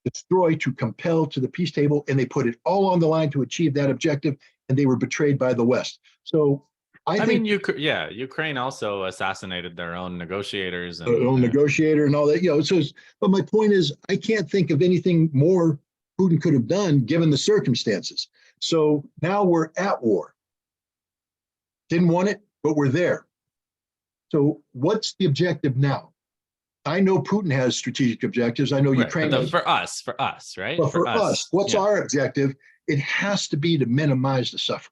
destroy, to compel to the peace table, and they put it all on the line to achieve that objective, and they were betrayed by the West. So I think Ukraine also assassinated their own negotiators and their own negotiator and all that. So, but my point is, I can't think of anything more Putin could have done given the circumstances. So now we're at war. Didn't want it, but we're there. So what's the objective now? I know Putin has strategic objectives. I know Ukraine has. For us, right? But for us, what's our objective? It has to be to minimize the suffering.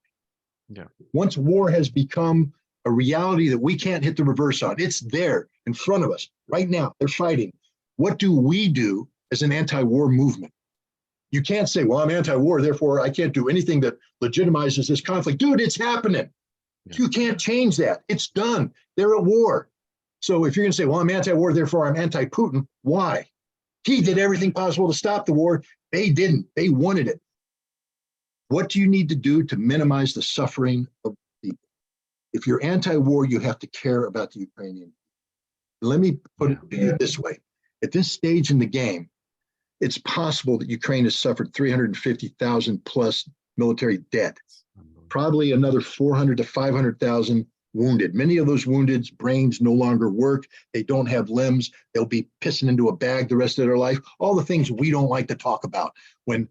Yeah. Once war has become a reality that we can't hit the reverse on, it's there in front of us right now. They're fighting. What do we do as an anti-war movement? You can't say, well, I'm anti-war, therefore I can't do anything that legitimizes this conflict. Dude, it's happening. Yeah. You can't change that. It's done. They're at war. So if you're going to say, well, I'm anti-war, therefore I'm anti-Putin, why? He did everything possible to stop the war. They didn't. They wanted it. What do you need to do to minimize the suffering of people? If you're anti-war, you have to care about the Ukrainian. Let me put it to you this way. At this stage in the game, it's possible that Ukraine has suffered 350,000 plus military dead, probably another 400 to 500,000 wounded. Many of those wounded's brains no longer work. They don't have limbs. They'll be pissing into a bag the rest of their life. All the things we don't like to talk about when,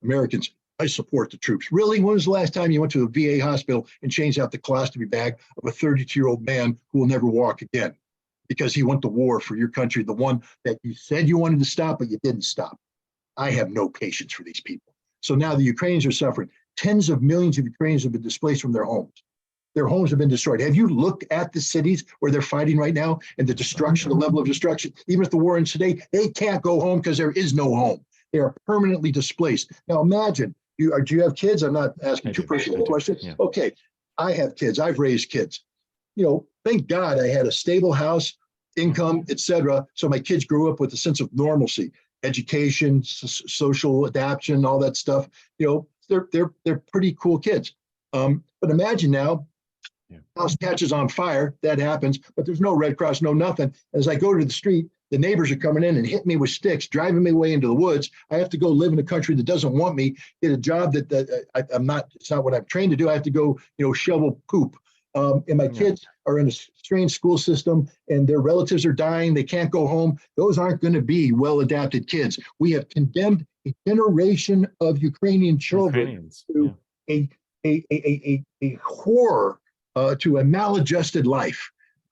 Americans, I support the troops. Really, when was the last time you went to a VA hospital and changed out the colostomy bag of a 32-year-old man who will never walk again because he went to war for your country, the one that you said you wanted to stop, but you didn't stop? I have no patience for these people. So now the Ukrainians are suffering. Tens of millions of Ukrainians have been displaced from their homes. Their homes have been destroyed. Have you looked at the cities where they're fighting right now and the destruction, the level of destruction? Even if the war ends today, they can't go home because there is no home. They are permanently displaced. Now imagine, do you have kids? I'm not asking too personal questions. Yeah. Okay, I have kids. I've raised kids. Thank God I had a stable house, income, etc. So my kids grew up with a sense of normalcy, education, social adaptation, all that stuff. They're pretty cool kids. But imagine now, house catches on fire. That happens, but there's no Red Cross, no nothing. As I go to the street, the neighbors are coming in and hitting me with sticks, driving me away into the woods. I have to go live in a country that doesn't want me, get a job that I'm not. It's not what I'm trained to do. I have to go, shovel poop. and my kids are in a strange school system and their relatives are dying, they can't go home. Those aren't going to be well-adapted kids. We have condemned a generation of Ukrainian children to a horror, to a maladjusted life.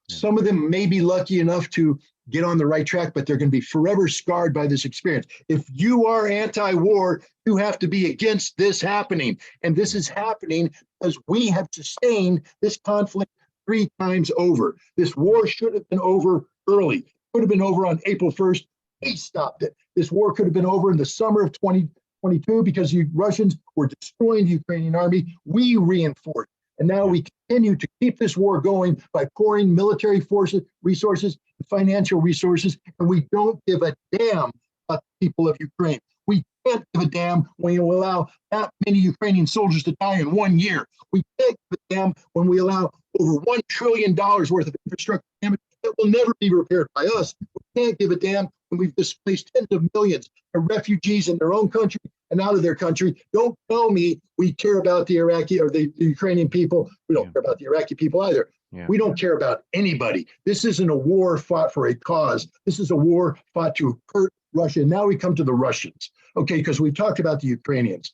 Some of them may be lucky enough to get on the right track, but they're going to be forever scarred by this experience. If you are anti-war, you have to be against this happening. And this is happening because we have sustained this conflict 3 times over. This war should have been over early. It could have been over on April 1st. We stopped it. This war could have been over in the summer of 2022 because the Russians were destroying the Ukrainian army. We reinforced. And now we continue to keep this war going by pouring military forces, resources, and financial resources, and we don't give a damn about the people of Ukraine. We can't give a damn when you allow that many Ukrainian soldiers to die in 1 year. We can't give a damn when we allow over $1 trillion worth of infrastructure damage that will never be repaired by us. We can't give a damn when we've displaced tens of millions of refugees in their own country and out of their country. Don't tell me we care about the Iraqi or the Ukrainian people. We don't care about the Iraqi people either. We don't care about anybody. This isn't a war fought for a cause. This is a war fought to hurt Russia. And now we come to the Russians, okay, because we talked about the Ukrainians.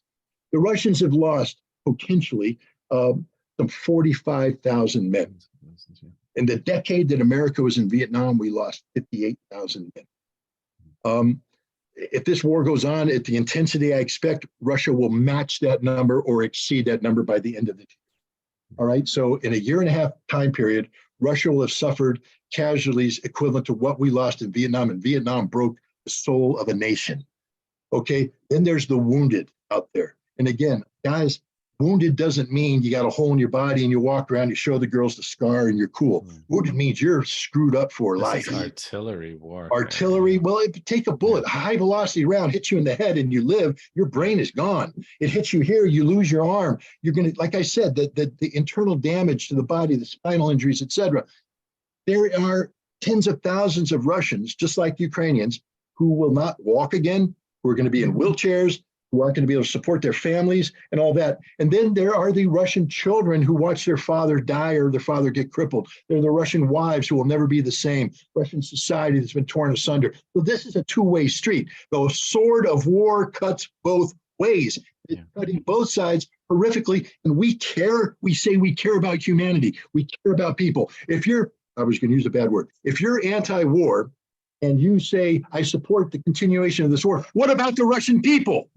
The Russians have lost potentially some 45,000 men. In the decade that America was in Vietnam, we lost 58,000 men. If this war goes on at the intensity I expect, Russia will match that number or exceed that number by the end of the year. All right. So in a 1.5-year time period, Russia will have suffered casualties equivalent to what we lost in Vietnam, and Vietnam broke the soul of a nation. Okay. Then there's the wounded out there. And again, guys, wounded doesn't mean you got a hole in your body and you walk around, you show the girls the scar and you're cool. Wounded means you're screwed up for life. Is artillery war. Artillery, well, if you take a bullet, a high velocity round hits you in the head and you live, your brain is gone. It hits you here, you lose your arm. You're going to, like I said, the internal damage to the body, the spinal injuries, etc. There are tens of thousands of Russians, just like Ukrainians, who will not walk again, who are going to be in wheelchairs, who aren't going to be able to support their families and all that. And then there are the Russian children who watch their father die or their father get crippled. There are the Russian wives who will never be the same. Russian society that's been torn asunder. So this is a two-way street. The sword of war cuts both ways. It's cutting both sides horrifically. And we care. We say we care about humanity. We care about people. If you're, I was going to use a bad word. If you're anti-war, and you say, I support the continuation of this war, what about the Russian people?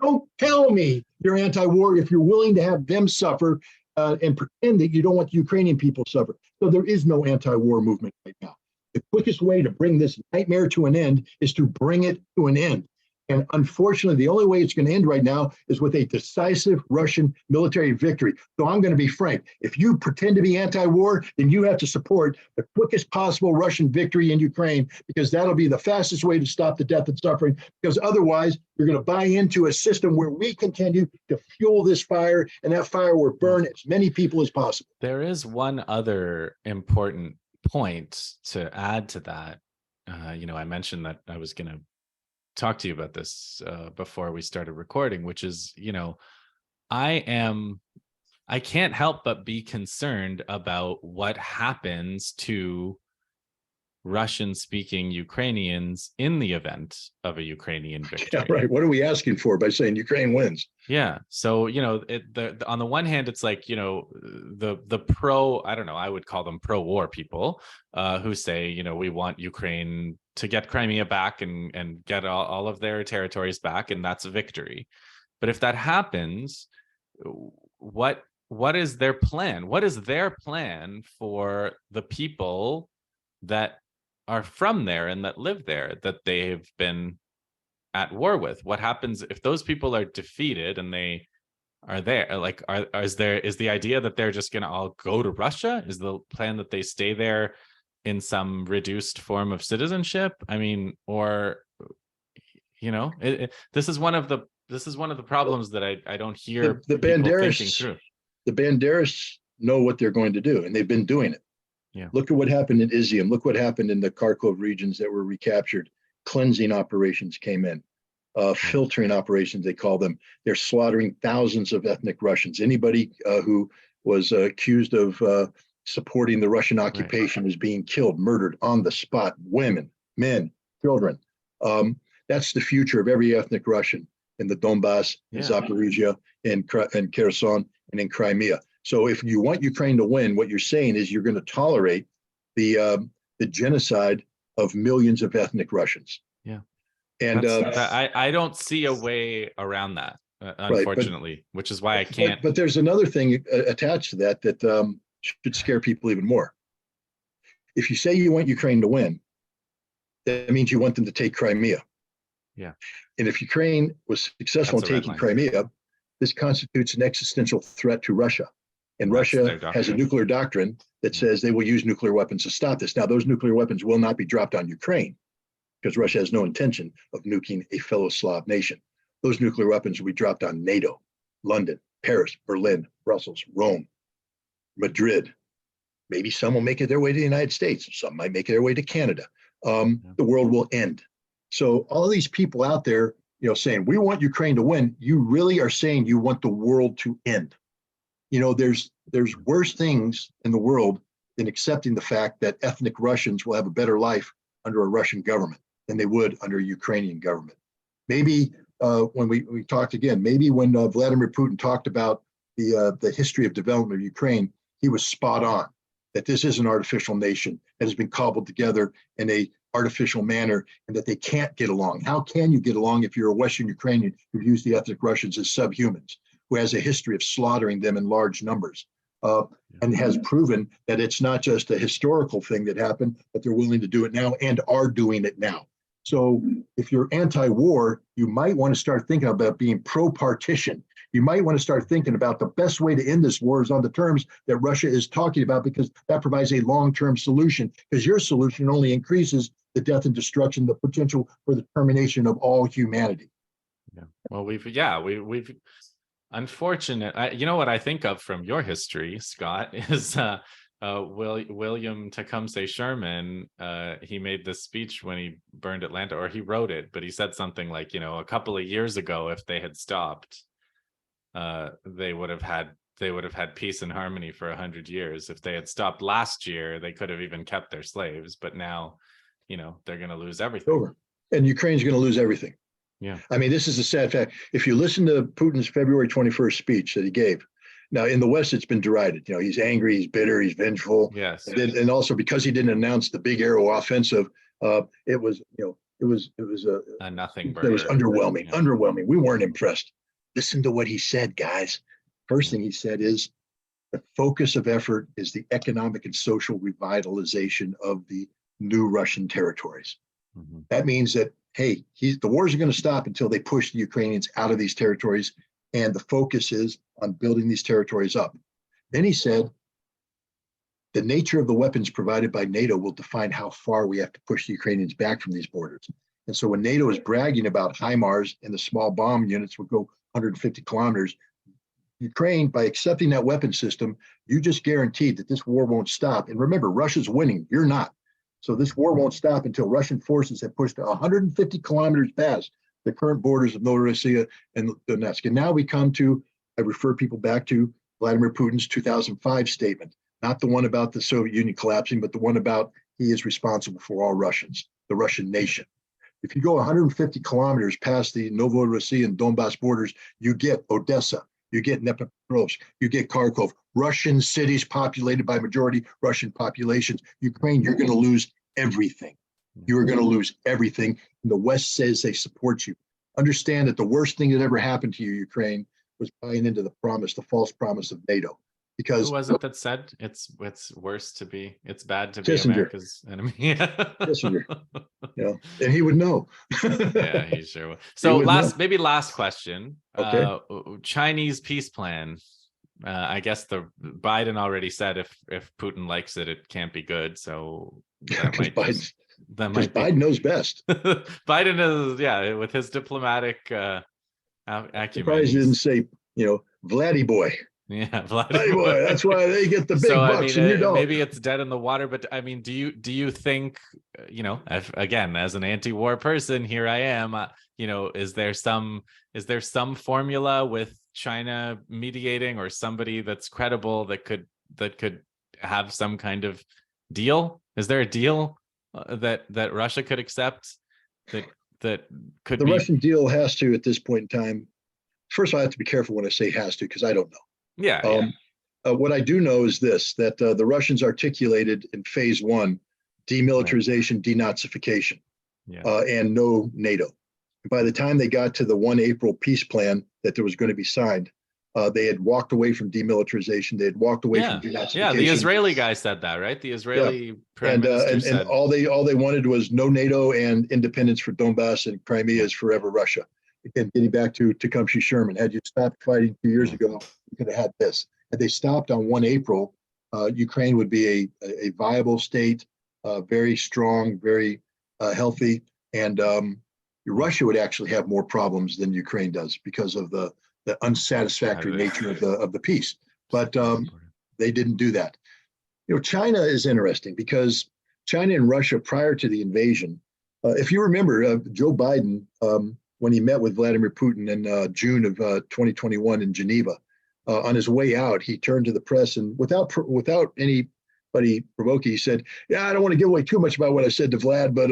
Don't tell me you're anti-war if you're willing to have them suffer and pretend that you don't want the Ukrainian people to suffer. So there is no anti-war movement right now. The quickest way to bring this nightmare to an end is to bring it to an end. And unfortunately, the only way it's going to end right now is with a decisive Russian military victory. So I'm going to be frank. If you pretend to be anti-war, then you have to support the quickest possible Russian victory in Ukraine, because that'll be the fastest way to stop the death and suffering. Because otherwise, you're going to buy into a system where we continue to fuel this fire, and that fire will burn as many people as possible. There is one other important point to add to that. I mentioned that I was going to talk to you about this before we started recording, which is, I can't help but be concerned about what happens to Russian-speaking Ukrainians in the event of a Ukrainian victory. Yeah, right. What are we asking for by saying Ukraine wins? Yeah. So, on the one hand, it's like, the pro, I don't know, I would call them pro-war people who say, we want Ukraine to get Crimea back and get all of their territories back, and that's a victory. But if that happens, what is their plan? What is their plan for the people that are from there and that live there, that they've been at war with? What happens if those people are defeated and they are there? Like, is the idea that they're just going to all go to Russia? Is the plan that they stay there in some reduced form of citizenship? I mean, or this is one of the problems that I don't hear the people thinking through. The Banderas know what they're going to do, and they've been doing it. Yeah. Look at what happened in Izium. Look what happened in the Kharkov regions that were recaptured. Cleansing operations came in, filtering operations, they call them. They're slaughtering thousands of ethnic Russians. Anybody who was accused of supporting the Russian occupation, Right. is being killed, murdered on the spot. Women, men, children. That's the future of every ethnic Russian in the Donbass, in Yeah. Zaporizhia, in Kherson, and in Crimea. So if you want Ukraine to win, what you're saying is you're going to tolerate the genocide of millions of ethnic Russians. Yeah. And I don't see a way around that, right, unfortunately, which is why I can't. But there's another thing attached to that should scare people even more. If you say you want Ukraine to win, that means you want them to take Crimea. Yeah. And if Ukraine was successful in taking Crimea, this constitutes an existential threat to Russia. And Russia has a nuclear doctrine that says they will use nuclear weapons to stop this. Now, those nuclear weapons will not be dropped on Ukraine because Russia has no intention of nuking a fellow Slav nation. Those nuclear weapons will be dropped on NATO, London, Paris, Berlin, Brussels, Rome, Madrid. Maybe some will make it their way to the United States. Some might make it their way to Canada. The world will end. So all these people out there, saying we want Ukraine to win, you really are saying you want the world to end. There's worse things in the world than accepting the fact that ethnic Russians will have a better life under a Russian government than they would under a Ukrainian government. Maybe when we talked again, maybe when Vladimir Putin talked about the history of development of Ukraine, he was spot on, that this is an artificial nation that has been cobbled together in a artificial manner, and that they can't get along. How can you get along if you're a Western Ukrainian who views the ethnic Russians as subhumans, who has a history of slaughtering them in large numbers, and has proven that it's not just a historical thing that happened, but they're willing to do it now and are doing it now. So if you're anti-war, you might want to start thinking about being pro-partition. You might want to start thinking about the best way to end this war is on the terms that Russia is talking about, because that provides a long-term solution, because your solution only increases the death and destruction, the potential for the termination of all humanity. Yeah. Well, we've unfortunate. You know what I think of from your history, Scott, is William Tecumseh Sherman. He made this speech when he burned Atlanta, or he wrote it, but he said something like, a couple of years ago, if they had stopped, they would have had peace and harmony for 100 years. If they had stopped last year, they could have even kept their slaves, but now, they're going to lose everything. Over. And Ukraine's going to lose everything. Yeah. I mean, this is a sad fact. If you listen to Putin's February 21st speech that he gave, now in the West, it's been derided. He's angry, he's bitter, he's vengeful. Yes. And also because he didn't announce the big aero offensive, it was a nothing burger. It was underwhelming. Yeah. Underwhelming. We weren't impressed. Listen to what he said, guys. First thing he said is the focus of effort is the economic and social revitalization of the new Russian territories. Mm-hmm. That means that, hey, the wars are going to stop until they push the Ukrainians out of these territories, and the focus is on building these territories up. Then he said, the nature of the weapons provided by NATO will define how far we have to push the Ukrainians back from these borders. And so when NATO is bragging about HIMARS and the small bomb units will go 150 kilometers, Ukraine, by accepting that weapon system, you just guaranteed that this war won't stop. And remember, Russia's winning, you're not. So this war won't stop until Russian forces have pushed 150 kilometers past the current borders of Novorossiya and Donetsk. And now we come to, I refer people back to Vladimir Putin's 2005 statement, not the one about the Soviet Union collapsing, but the one about he is responsible for all Russians, the Russian nation. If you go 150 kilometers past the Novorossiya and Donbass borders, you get Odessa, you get Dnipropetrovsk, you get Kharkov, Russian cities populated by majority Russian populations. Ukraine, you're going to lose everything. You are going to lose everything. And the West says they support you. Understand that the worst thing that ever happened to you, Ukraine, was buying into the false promise of NATO. Because who was it that said it's bad to be Kissinger. America's enemy? Kissinger. And he would know. Yeah, he sure would. So last question. Okay. Chinese peace plan. I guess the Biden already said if Putin likes it, it can't be good. So that might Biden knows best. Biden is, with his diplomatic acumen. Surprised he didn't say, Vladdy boy. Yeah, Vladdy boy. That's why they get the big bucks and you don't. Maybe it's dead in the water, but I mean, do you think, again, as an anti-war person, here I am, is there some formula with China mediating, or somebody that's credible that could have some kind of deal? Is there a deal that Russia could accept that could The be? Russian deal has to, at this point in time. First, I have to be careful when I say has to, because I don't know. Yeah. What I do know is this: that the Russians articulated in phase one demilitarization, denazification, and no NATO. By the time they got to the 1 April peace plan that there was going to be signed, they had walked away from demilitarization. They had walked away from denazification. Yeah, the Israeli guy said that, right? The Israeli prime minister said, and all they wanted was no NATO and independence for Donbass, and Crimea is forever Russia. Again, getting back to Tecumseh Sherman, had you stopped fighting 2 years ago, you could have had this. Had they stopped on 1 April, Ukraine would be a viable state, very strong, very healthy, and Russia would actually have more problems than Ukraine does because of the unsatisfactory nature of the peace. But they didn't do that. China is interesting because China and Russia, prior to the invasion, if you remember, Joe Biden, when he met with Vladimir Putin in June of 2021 in Geneva, on his way out, he turned to the press and without anybody provoking, he said, "Yeah, I don't want to give away too much about what I said to Vlad, but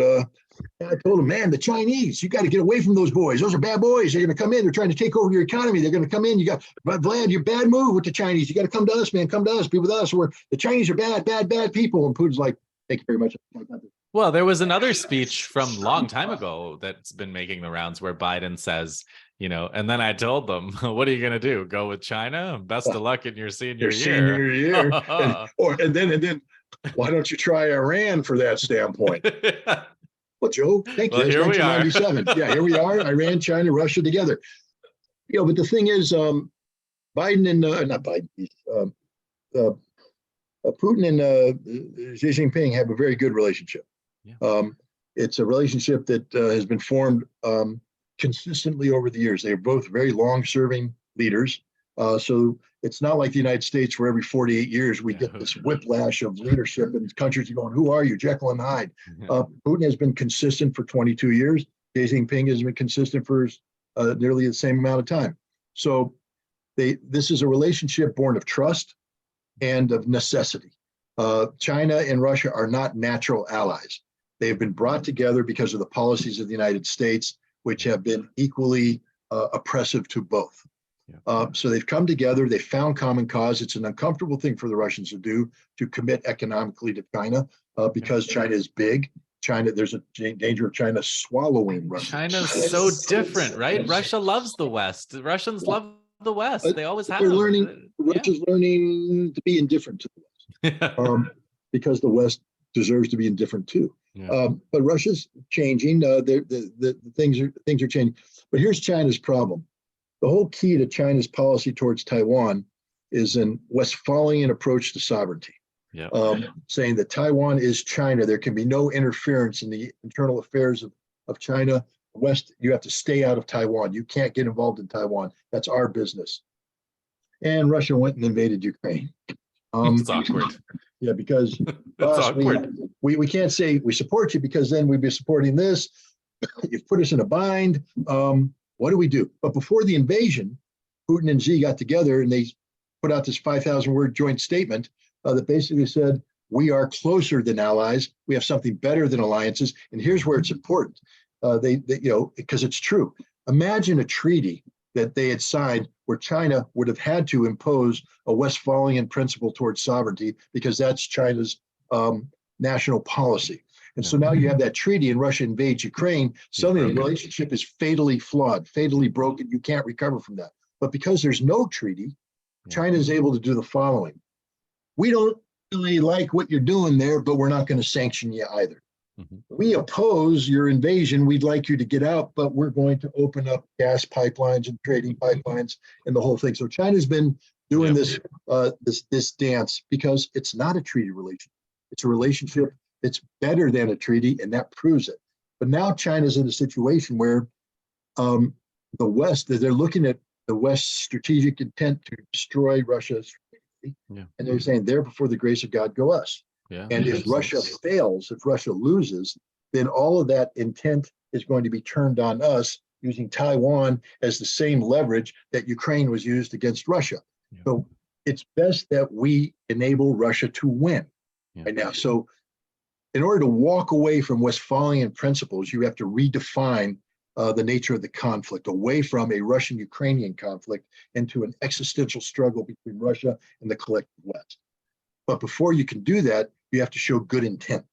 I told him, man, the Chinese, you got to get away from those boys. Those are bad boys. They're going to come in. They're trying to take over your economy. They're going to come in. But Vlad, you're bad move with the Chinese. You got to come to us, man. Come to us. Be with us. The Chinese are bad people." And Putin's like, "Thank you very much." Well, there was another speech from a long time ago that's been making the rounds where Biden says, and then I told them, "What are you going to do? Go with China? Best of luck in your senior year." and then, why don't you try Iran for that standpoint? Well, Joe, thank you. Well, here we are. 1997. Yeah, here we are. Iran, China, Russia together. But the thing is, Biden and not Biden, Putin and Xi Jinping have a very good relationship. Yeah. It's a relationship that has been formed consistently over the years. They are both very long-serving leaders. So it's not like the United States where every 48 years we get this whiplash of leadership and countries are going, "Who are you, Jekyll and Hyde?" Putin has been consistent for 22 years. Xi Jinping has been consistent for nearly the same amount of time. So this is a relationship born of trust and of necessity. China and Russia are not natural allies. They have been brought together because of the policies of the United States, which have been equally oppressive to both. So they've come together, they found common cause. It's an uncomfortable thing for the Russians to do, to commit economically to China, because China is big. There's a danger of China swallowing Russia. China's so different, right? Russia loves the West. The Russians love the West. They always have. Russia's learning to be indifferent to the West, because the West deserves to be indifferent too. But Russia's changing. The things are changing. But here's China's problem. The whole key to China's policy towards Taiwan is an Westphalian approach to sovereignty, saying that Taiwan is China. There can be no interference in the internal affairs of China. West, you have to stay out of Taiwan. You can't get involved in Taiwan. That's our business. And Russia went and invaded Ukraine. It's awkward. Yeah, because awkward. We can't say we support you, because then we'd be supporting this. You've put us in a bind. What do we do? But before the invasion, Putin and Xi got together and they put out this 5,000-word joint statement that basically said, we are closer than allies. We have something better than alliances. And here's where it's important. Because it's true. Imagine a treaty that they had signed where China would have had to impose a Westphalian principle towards sovereignty, because that's China's national policy. And so now you have that treaty and Russia invades Ukraine. Suddenly the relationship is fatally flawed, fatally broken. You can't recover from that. But because there's no treaty, China is able to do the following. We don't really like what you're doing there, but we're not going to sanction you either. We oppose your invasion. We'd like you to get out, but we're going to open up gas pipelines and trading pipelines and the whole thing. So China's been doing this dance because it's not a treaty relationship. It's a relationship that's better than a treaty, and that proves it. But now China's in a situation where the West, they're looking at the West's strategic intent to destroy Russia, and they're saying, there before the grace of God go us. And if Russia fails, if Russia loses, then all of that intent is going to be turned on us, using Taiwan as the same leverage that Ukraine was used against Russia. Yeah. So it's best that we enable Russia to win right now. So in order to walk away from Westphalian principles, you have to redefine the nature of the conflict away from a Russian-Ukrainian conflict into an existential struggle between Russia and the collective West. But before you can do that, you have to show good intent.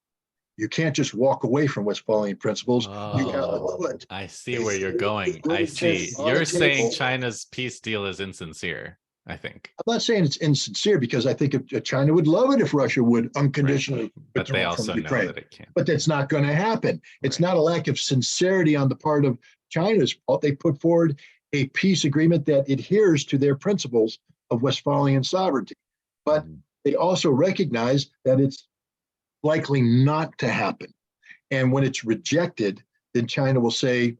You can't just walk away from Westphalian principles. You have to put. I see where you're going. good I intent see. on the You're saying table. China's peace deal is insincere, I think. I'm not saying it's insincere, because I think China would love it if Russia would unconditionally But they withdraw also from know Ukraine. that it can't. But that's not going to happen. It's Right. not a lack of sincerity on the part of China's fault. They put forward a peace agreement that adheres to their principles of Westphalian sovereignty. But they also recognize that it's likely not to happen. And when it's rejected, then China will say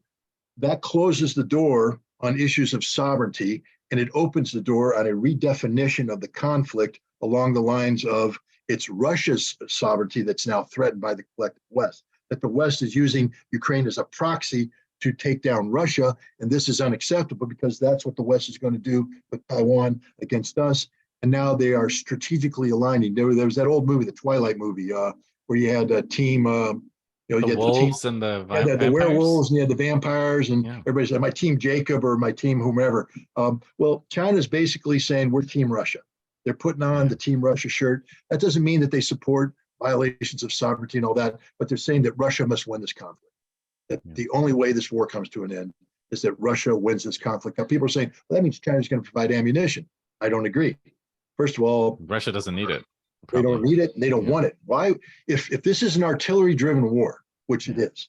that closes the door on issues of sovereignty, and it opens the door on a redefinition of the conflict along the lines of it's Russia's sovereignty that's now threatened by the collective West, that the West is using Ukraine as a proxy to take down Russia, and this is unacceptable because that's what the West is going to do with Taiwan against us. And now they are strategically aligning. There was that old movie, the Twilight movie, where you had a team, you The had wolves and the the vampires? werewolves, and you had the vampires, and everybody said, my team Jacob or my team whomever. Well, China's basically saying we're Team Russia. They're putting on the Team Russia shirt. That doesn't mean that they support violations of sovereignty and all that, but they're saying that Russia must win this conflict. That the only way this war comes to an end is that Russia wins this conflict. Now, people are saying, well, that means China's going to provide ammunition. I don't agree. First of all, Russia doesn't need it. They don't need it, and they don't want it. Why? If this is an artillery-driven war, which it is,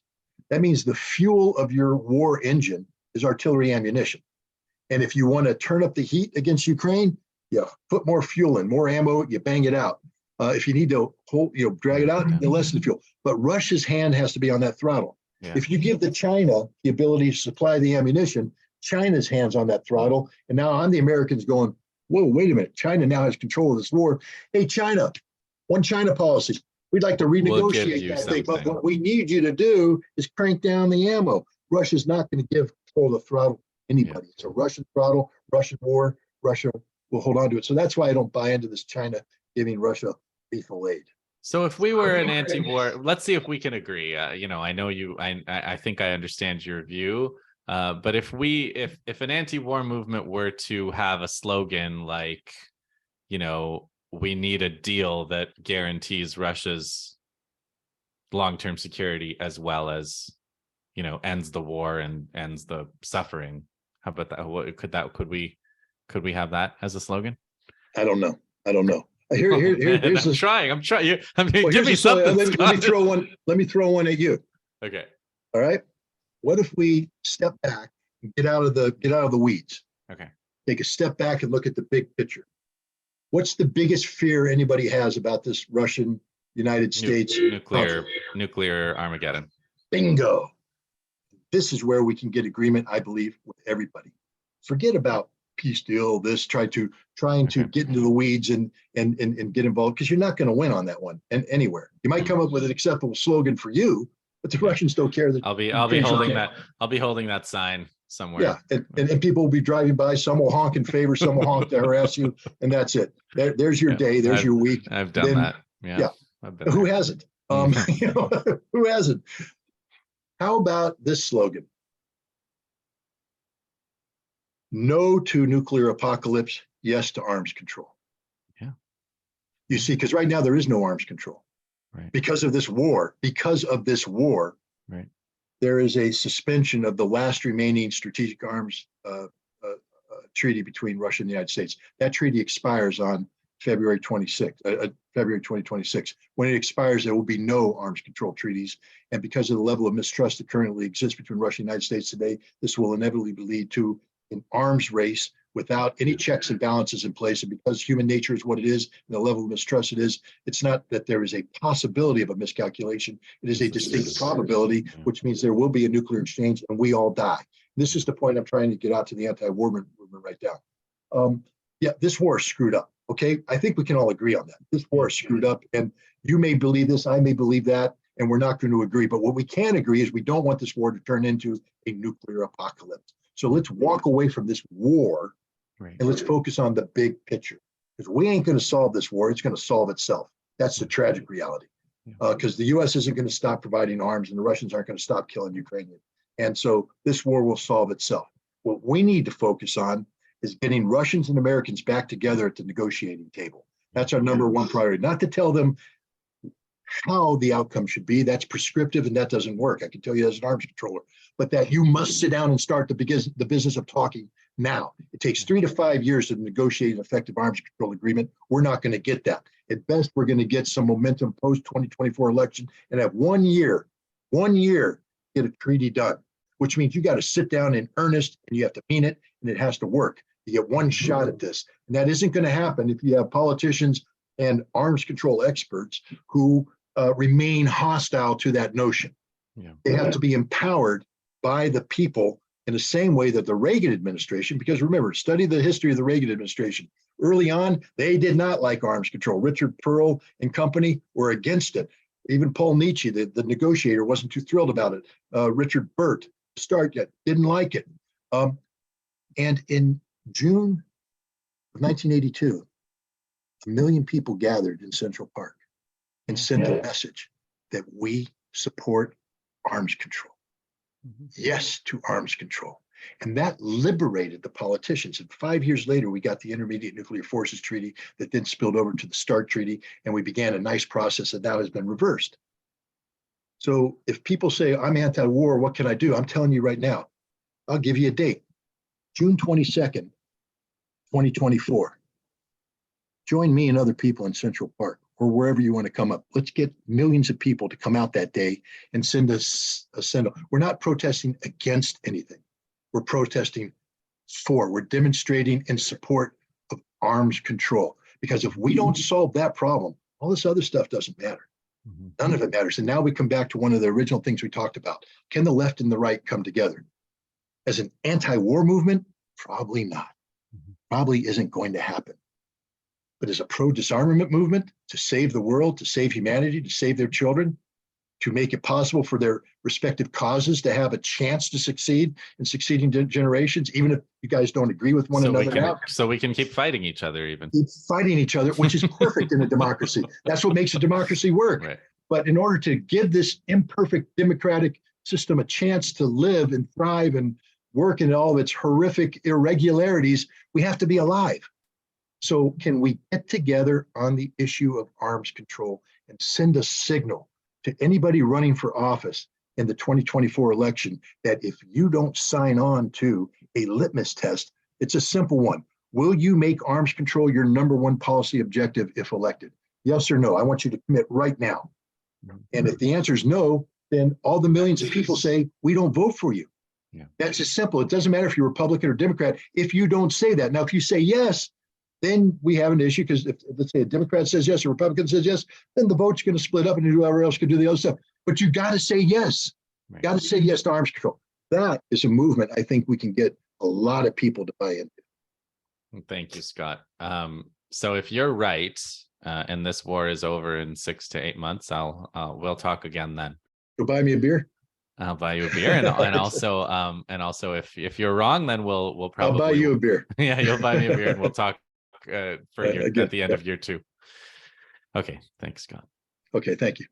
that means the fuel of your war engine is artillery ammunition. And if you want to turn up the heat against Ukraine, you put more fuel in, more ammo, you bang it out. If you need to drag it out, you lessen the fuel. But Russia's hand has to be on that throttle. If you give China the ability to supply the ammunition, China's hands on that throttle. And now I'm the Americans going, whoa, wait a minute. China now has control of this war. Hey, China, one China policy. We'd like to renegotiate that thing, but what we need you to do is crank down the ammo. Russia's not going to give control of the throttle to anybody. It's a Russian throttle, Russian war. Russia will hold on to it. So that's why I don't buy into this China giving Russia lethal aid. So if we were an anti-war, let's see if we can agree. I know you. I think I understand your view. But if an anti-war movement were to have a slogan like, we need a deal that guarantees Russia's long-term security as well as, ends the war and ends the suffering. How about that? Could we have that as a slogan? I don't know. Here's I'm trying. Well, give me something. Let me throw one at you. Okay. All right. What if we step back and get out of the weeds? Okay. Take a step back and look at the big picture. What's the biggest fear anybody has about this Russian United States nuclear Armageddon? Bingo. This is where we can get agreement, I believe, with everybody. Forget about peace deal, trying to get into the weeds and get involved, because you're not going to win on that one and anywhere. You might come up with an acceptable slogan for you, but the Russians don't care. That I'll be holding that sign somewhere. Yeah, and people will be driving by. Some will honk in favor, some will honk to harass you, and that's it. There's your day. There's your week. I've done that. Yeah. Who hasn't? Who hasn't? How about this slogan? No to nuclear apocalypse, yes to arms control. Yeah. You see, because right now there is no arms control. Right. Because of this war, right, there is a suspension of the last remaining strategic arms treaty between Russia and the United States. That treaty expires on February 2026. When it expires, there will be no arms control treaties. And because of the level of mistrust that currently exists between Russia and the United States today, this will inevitably lead to an arms race without any checks and balances in place. And because human nature is what it is, and the level of mistrust it is, it's not that there is a possibility of a miscalculation. It is a distinct probability, which means there will be a nuclear exchange and we all die. This is the point I'm trying to get out to the anti-war movement right now. This war is screwed up. Okay, I think we can all agree on that. This war is screwed up, and you may believe this, I may believe that, and we're not going to agree. But what we can agree is we don't want this war to turn into a nuclear apocalypse. So let's walk away from this war, Right. and let's focus on the big picture. Because we ain't going to solve this war. It's going to solve itself. That's the tragic reality. Because the U.S. isn't going to stop providing arms, and the Russians aren't going to stop killing Ukrainians. And so this war will solve itself. What we need to focus on is getting Russians and Americans back together at the negotiating table. That's our number one priority. Not to tell them how the outcome should be. That's prescriptive, and that doesn't work. I can tell you as an arms controller, but that you must sit down and start the business of talking now. It takes 3 to 5 years to negotiate an effective arms control agreement. We're not going to get that. At best, we're going to get some momentum post 2024 election and have 1 year, get a treaty done, which means you got to sit down in earnest and you have to mean it, and it has to work. You get one shot at this. And that isn't going to happen if you have politicians and arms control experts who remain hostile to that notion. Yeah. They have to be empowered by the people in the same way that the Reagan administration, because remember, study the history of the Reagan administration. Early on, they did not like arms control. Richard Pearl and company were against it. Even Paul Nietzsche, the negotiator, wasn't too thrilled about it. Richard Burt, didn't like it. And in June of 1982, 1 million people gathered in Central Park and sent a message that we support arms control. Yes to arms control. And that liberated the politicians. And 5 years later, we got the Intermediate Nuclear Forces Treaty that then spilled over to the START Treaty, and we began a nice process that now has been reversed. So if people say, I'm anti-war, what can I do? I'm telling you right now, I'll give you a date. June 22nd, 2024. Join me and other people in Central Park or wherever you want to come up. Let's get millions of people to come out that day and send us a signal. We're not protesting against anything. We're protesting for, we're demonstrating in support of arms control. Because if we don't solve that problem, all this other stuff doesn't matter. None of it matters. And now we come back to one of the original things we talked about. Can the left and the right come together? As an anti-war movement, probably not. Probably isn't going to happen. But as a pro-disarmament movement, to save the world, to save humanity, to save their children, to make it possible for their respective causes to have a chance to succeed in succeeding generations, even if you guys don't agree with one another now. So we can keep fighting each other even. Keep fighting each other, which is perfect in a democracy. That's what makes a democracy work. Right. But in order to give this imperfect democratic system a chance to live and thrive and work in all of its horrific irregularities, we have to be alive. So can we get together on the issue of arms control and send a signal to anybody running for office in the 2024 election that if you don't sign on to a litmus test, it's a simple one. Will you make arms control your number one policy objective if elected? Yes or no? I want you to commit right now. And if the answer is no, then all the millions of people say, we don't vote for you. Yeah. That's as simple. It doesn't matter if you're Republican or Democrat if you don't say that. Now, if you say yes, then we have an issue, because if, let's say, a Democrat says yes, a Republican says yes, then the vote's going to split up and whoever else can do the other stuff. But you got to say yes. Right. Got to say yes to arms control. That is a movement I think we can get a lot of people to buy into. Thank you, Scott. So if you're right, and this war is over in 6 to 8 months, we'll talk again then. Go buy me a beer. I'll buy you a beer, and also if you're wrong, then we'll probably I'll buy you a beer. Yeah, you'll buy me a beer, and we'll talk at the end of year 2. Okay, thanks, Scott. Okay, thank you.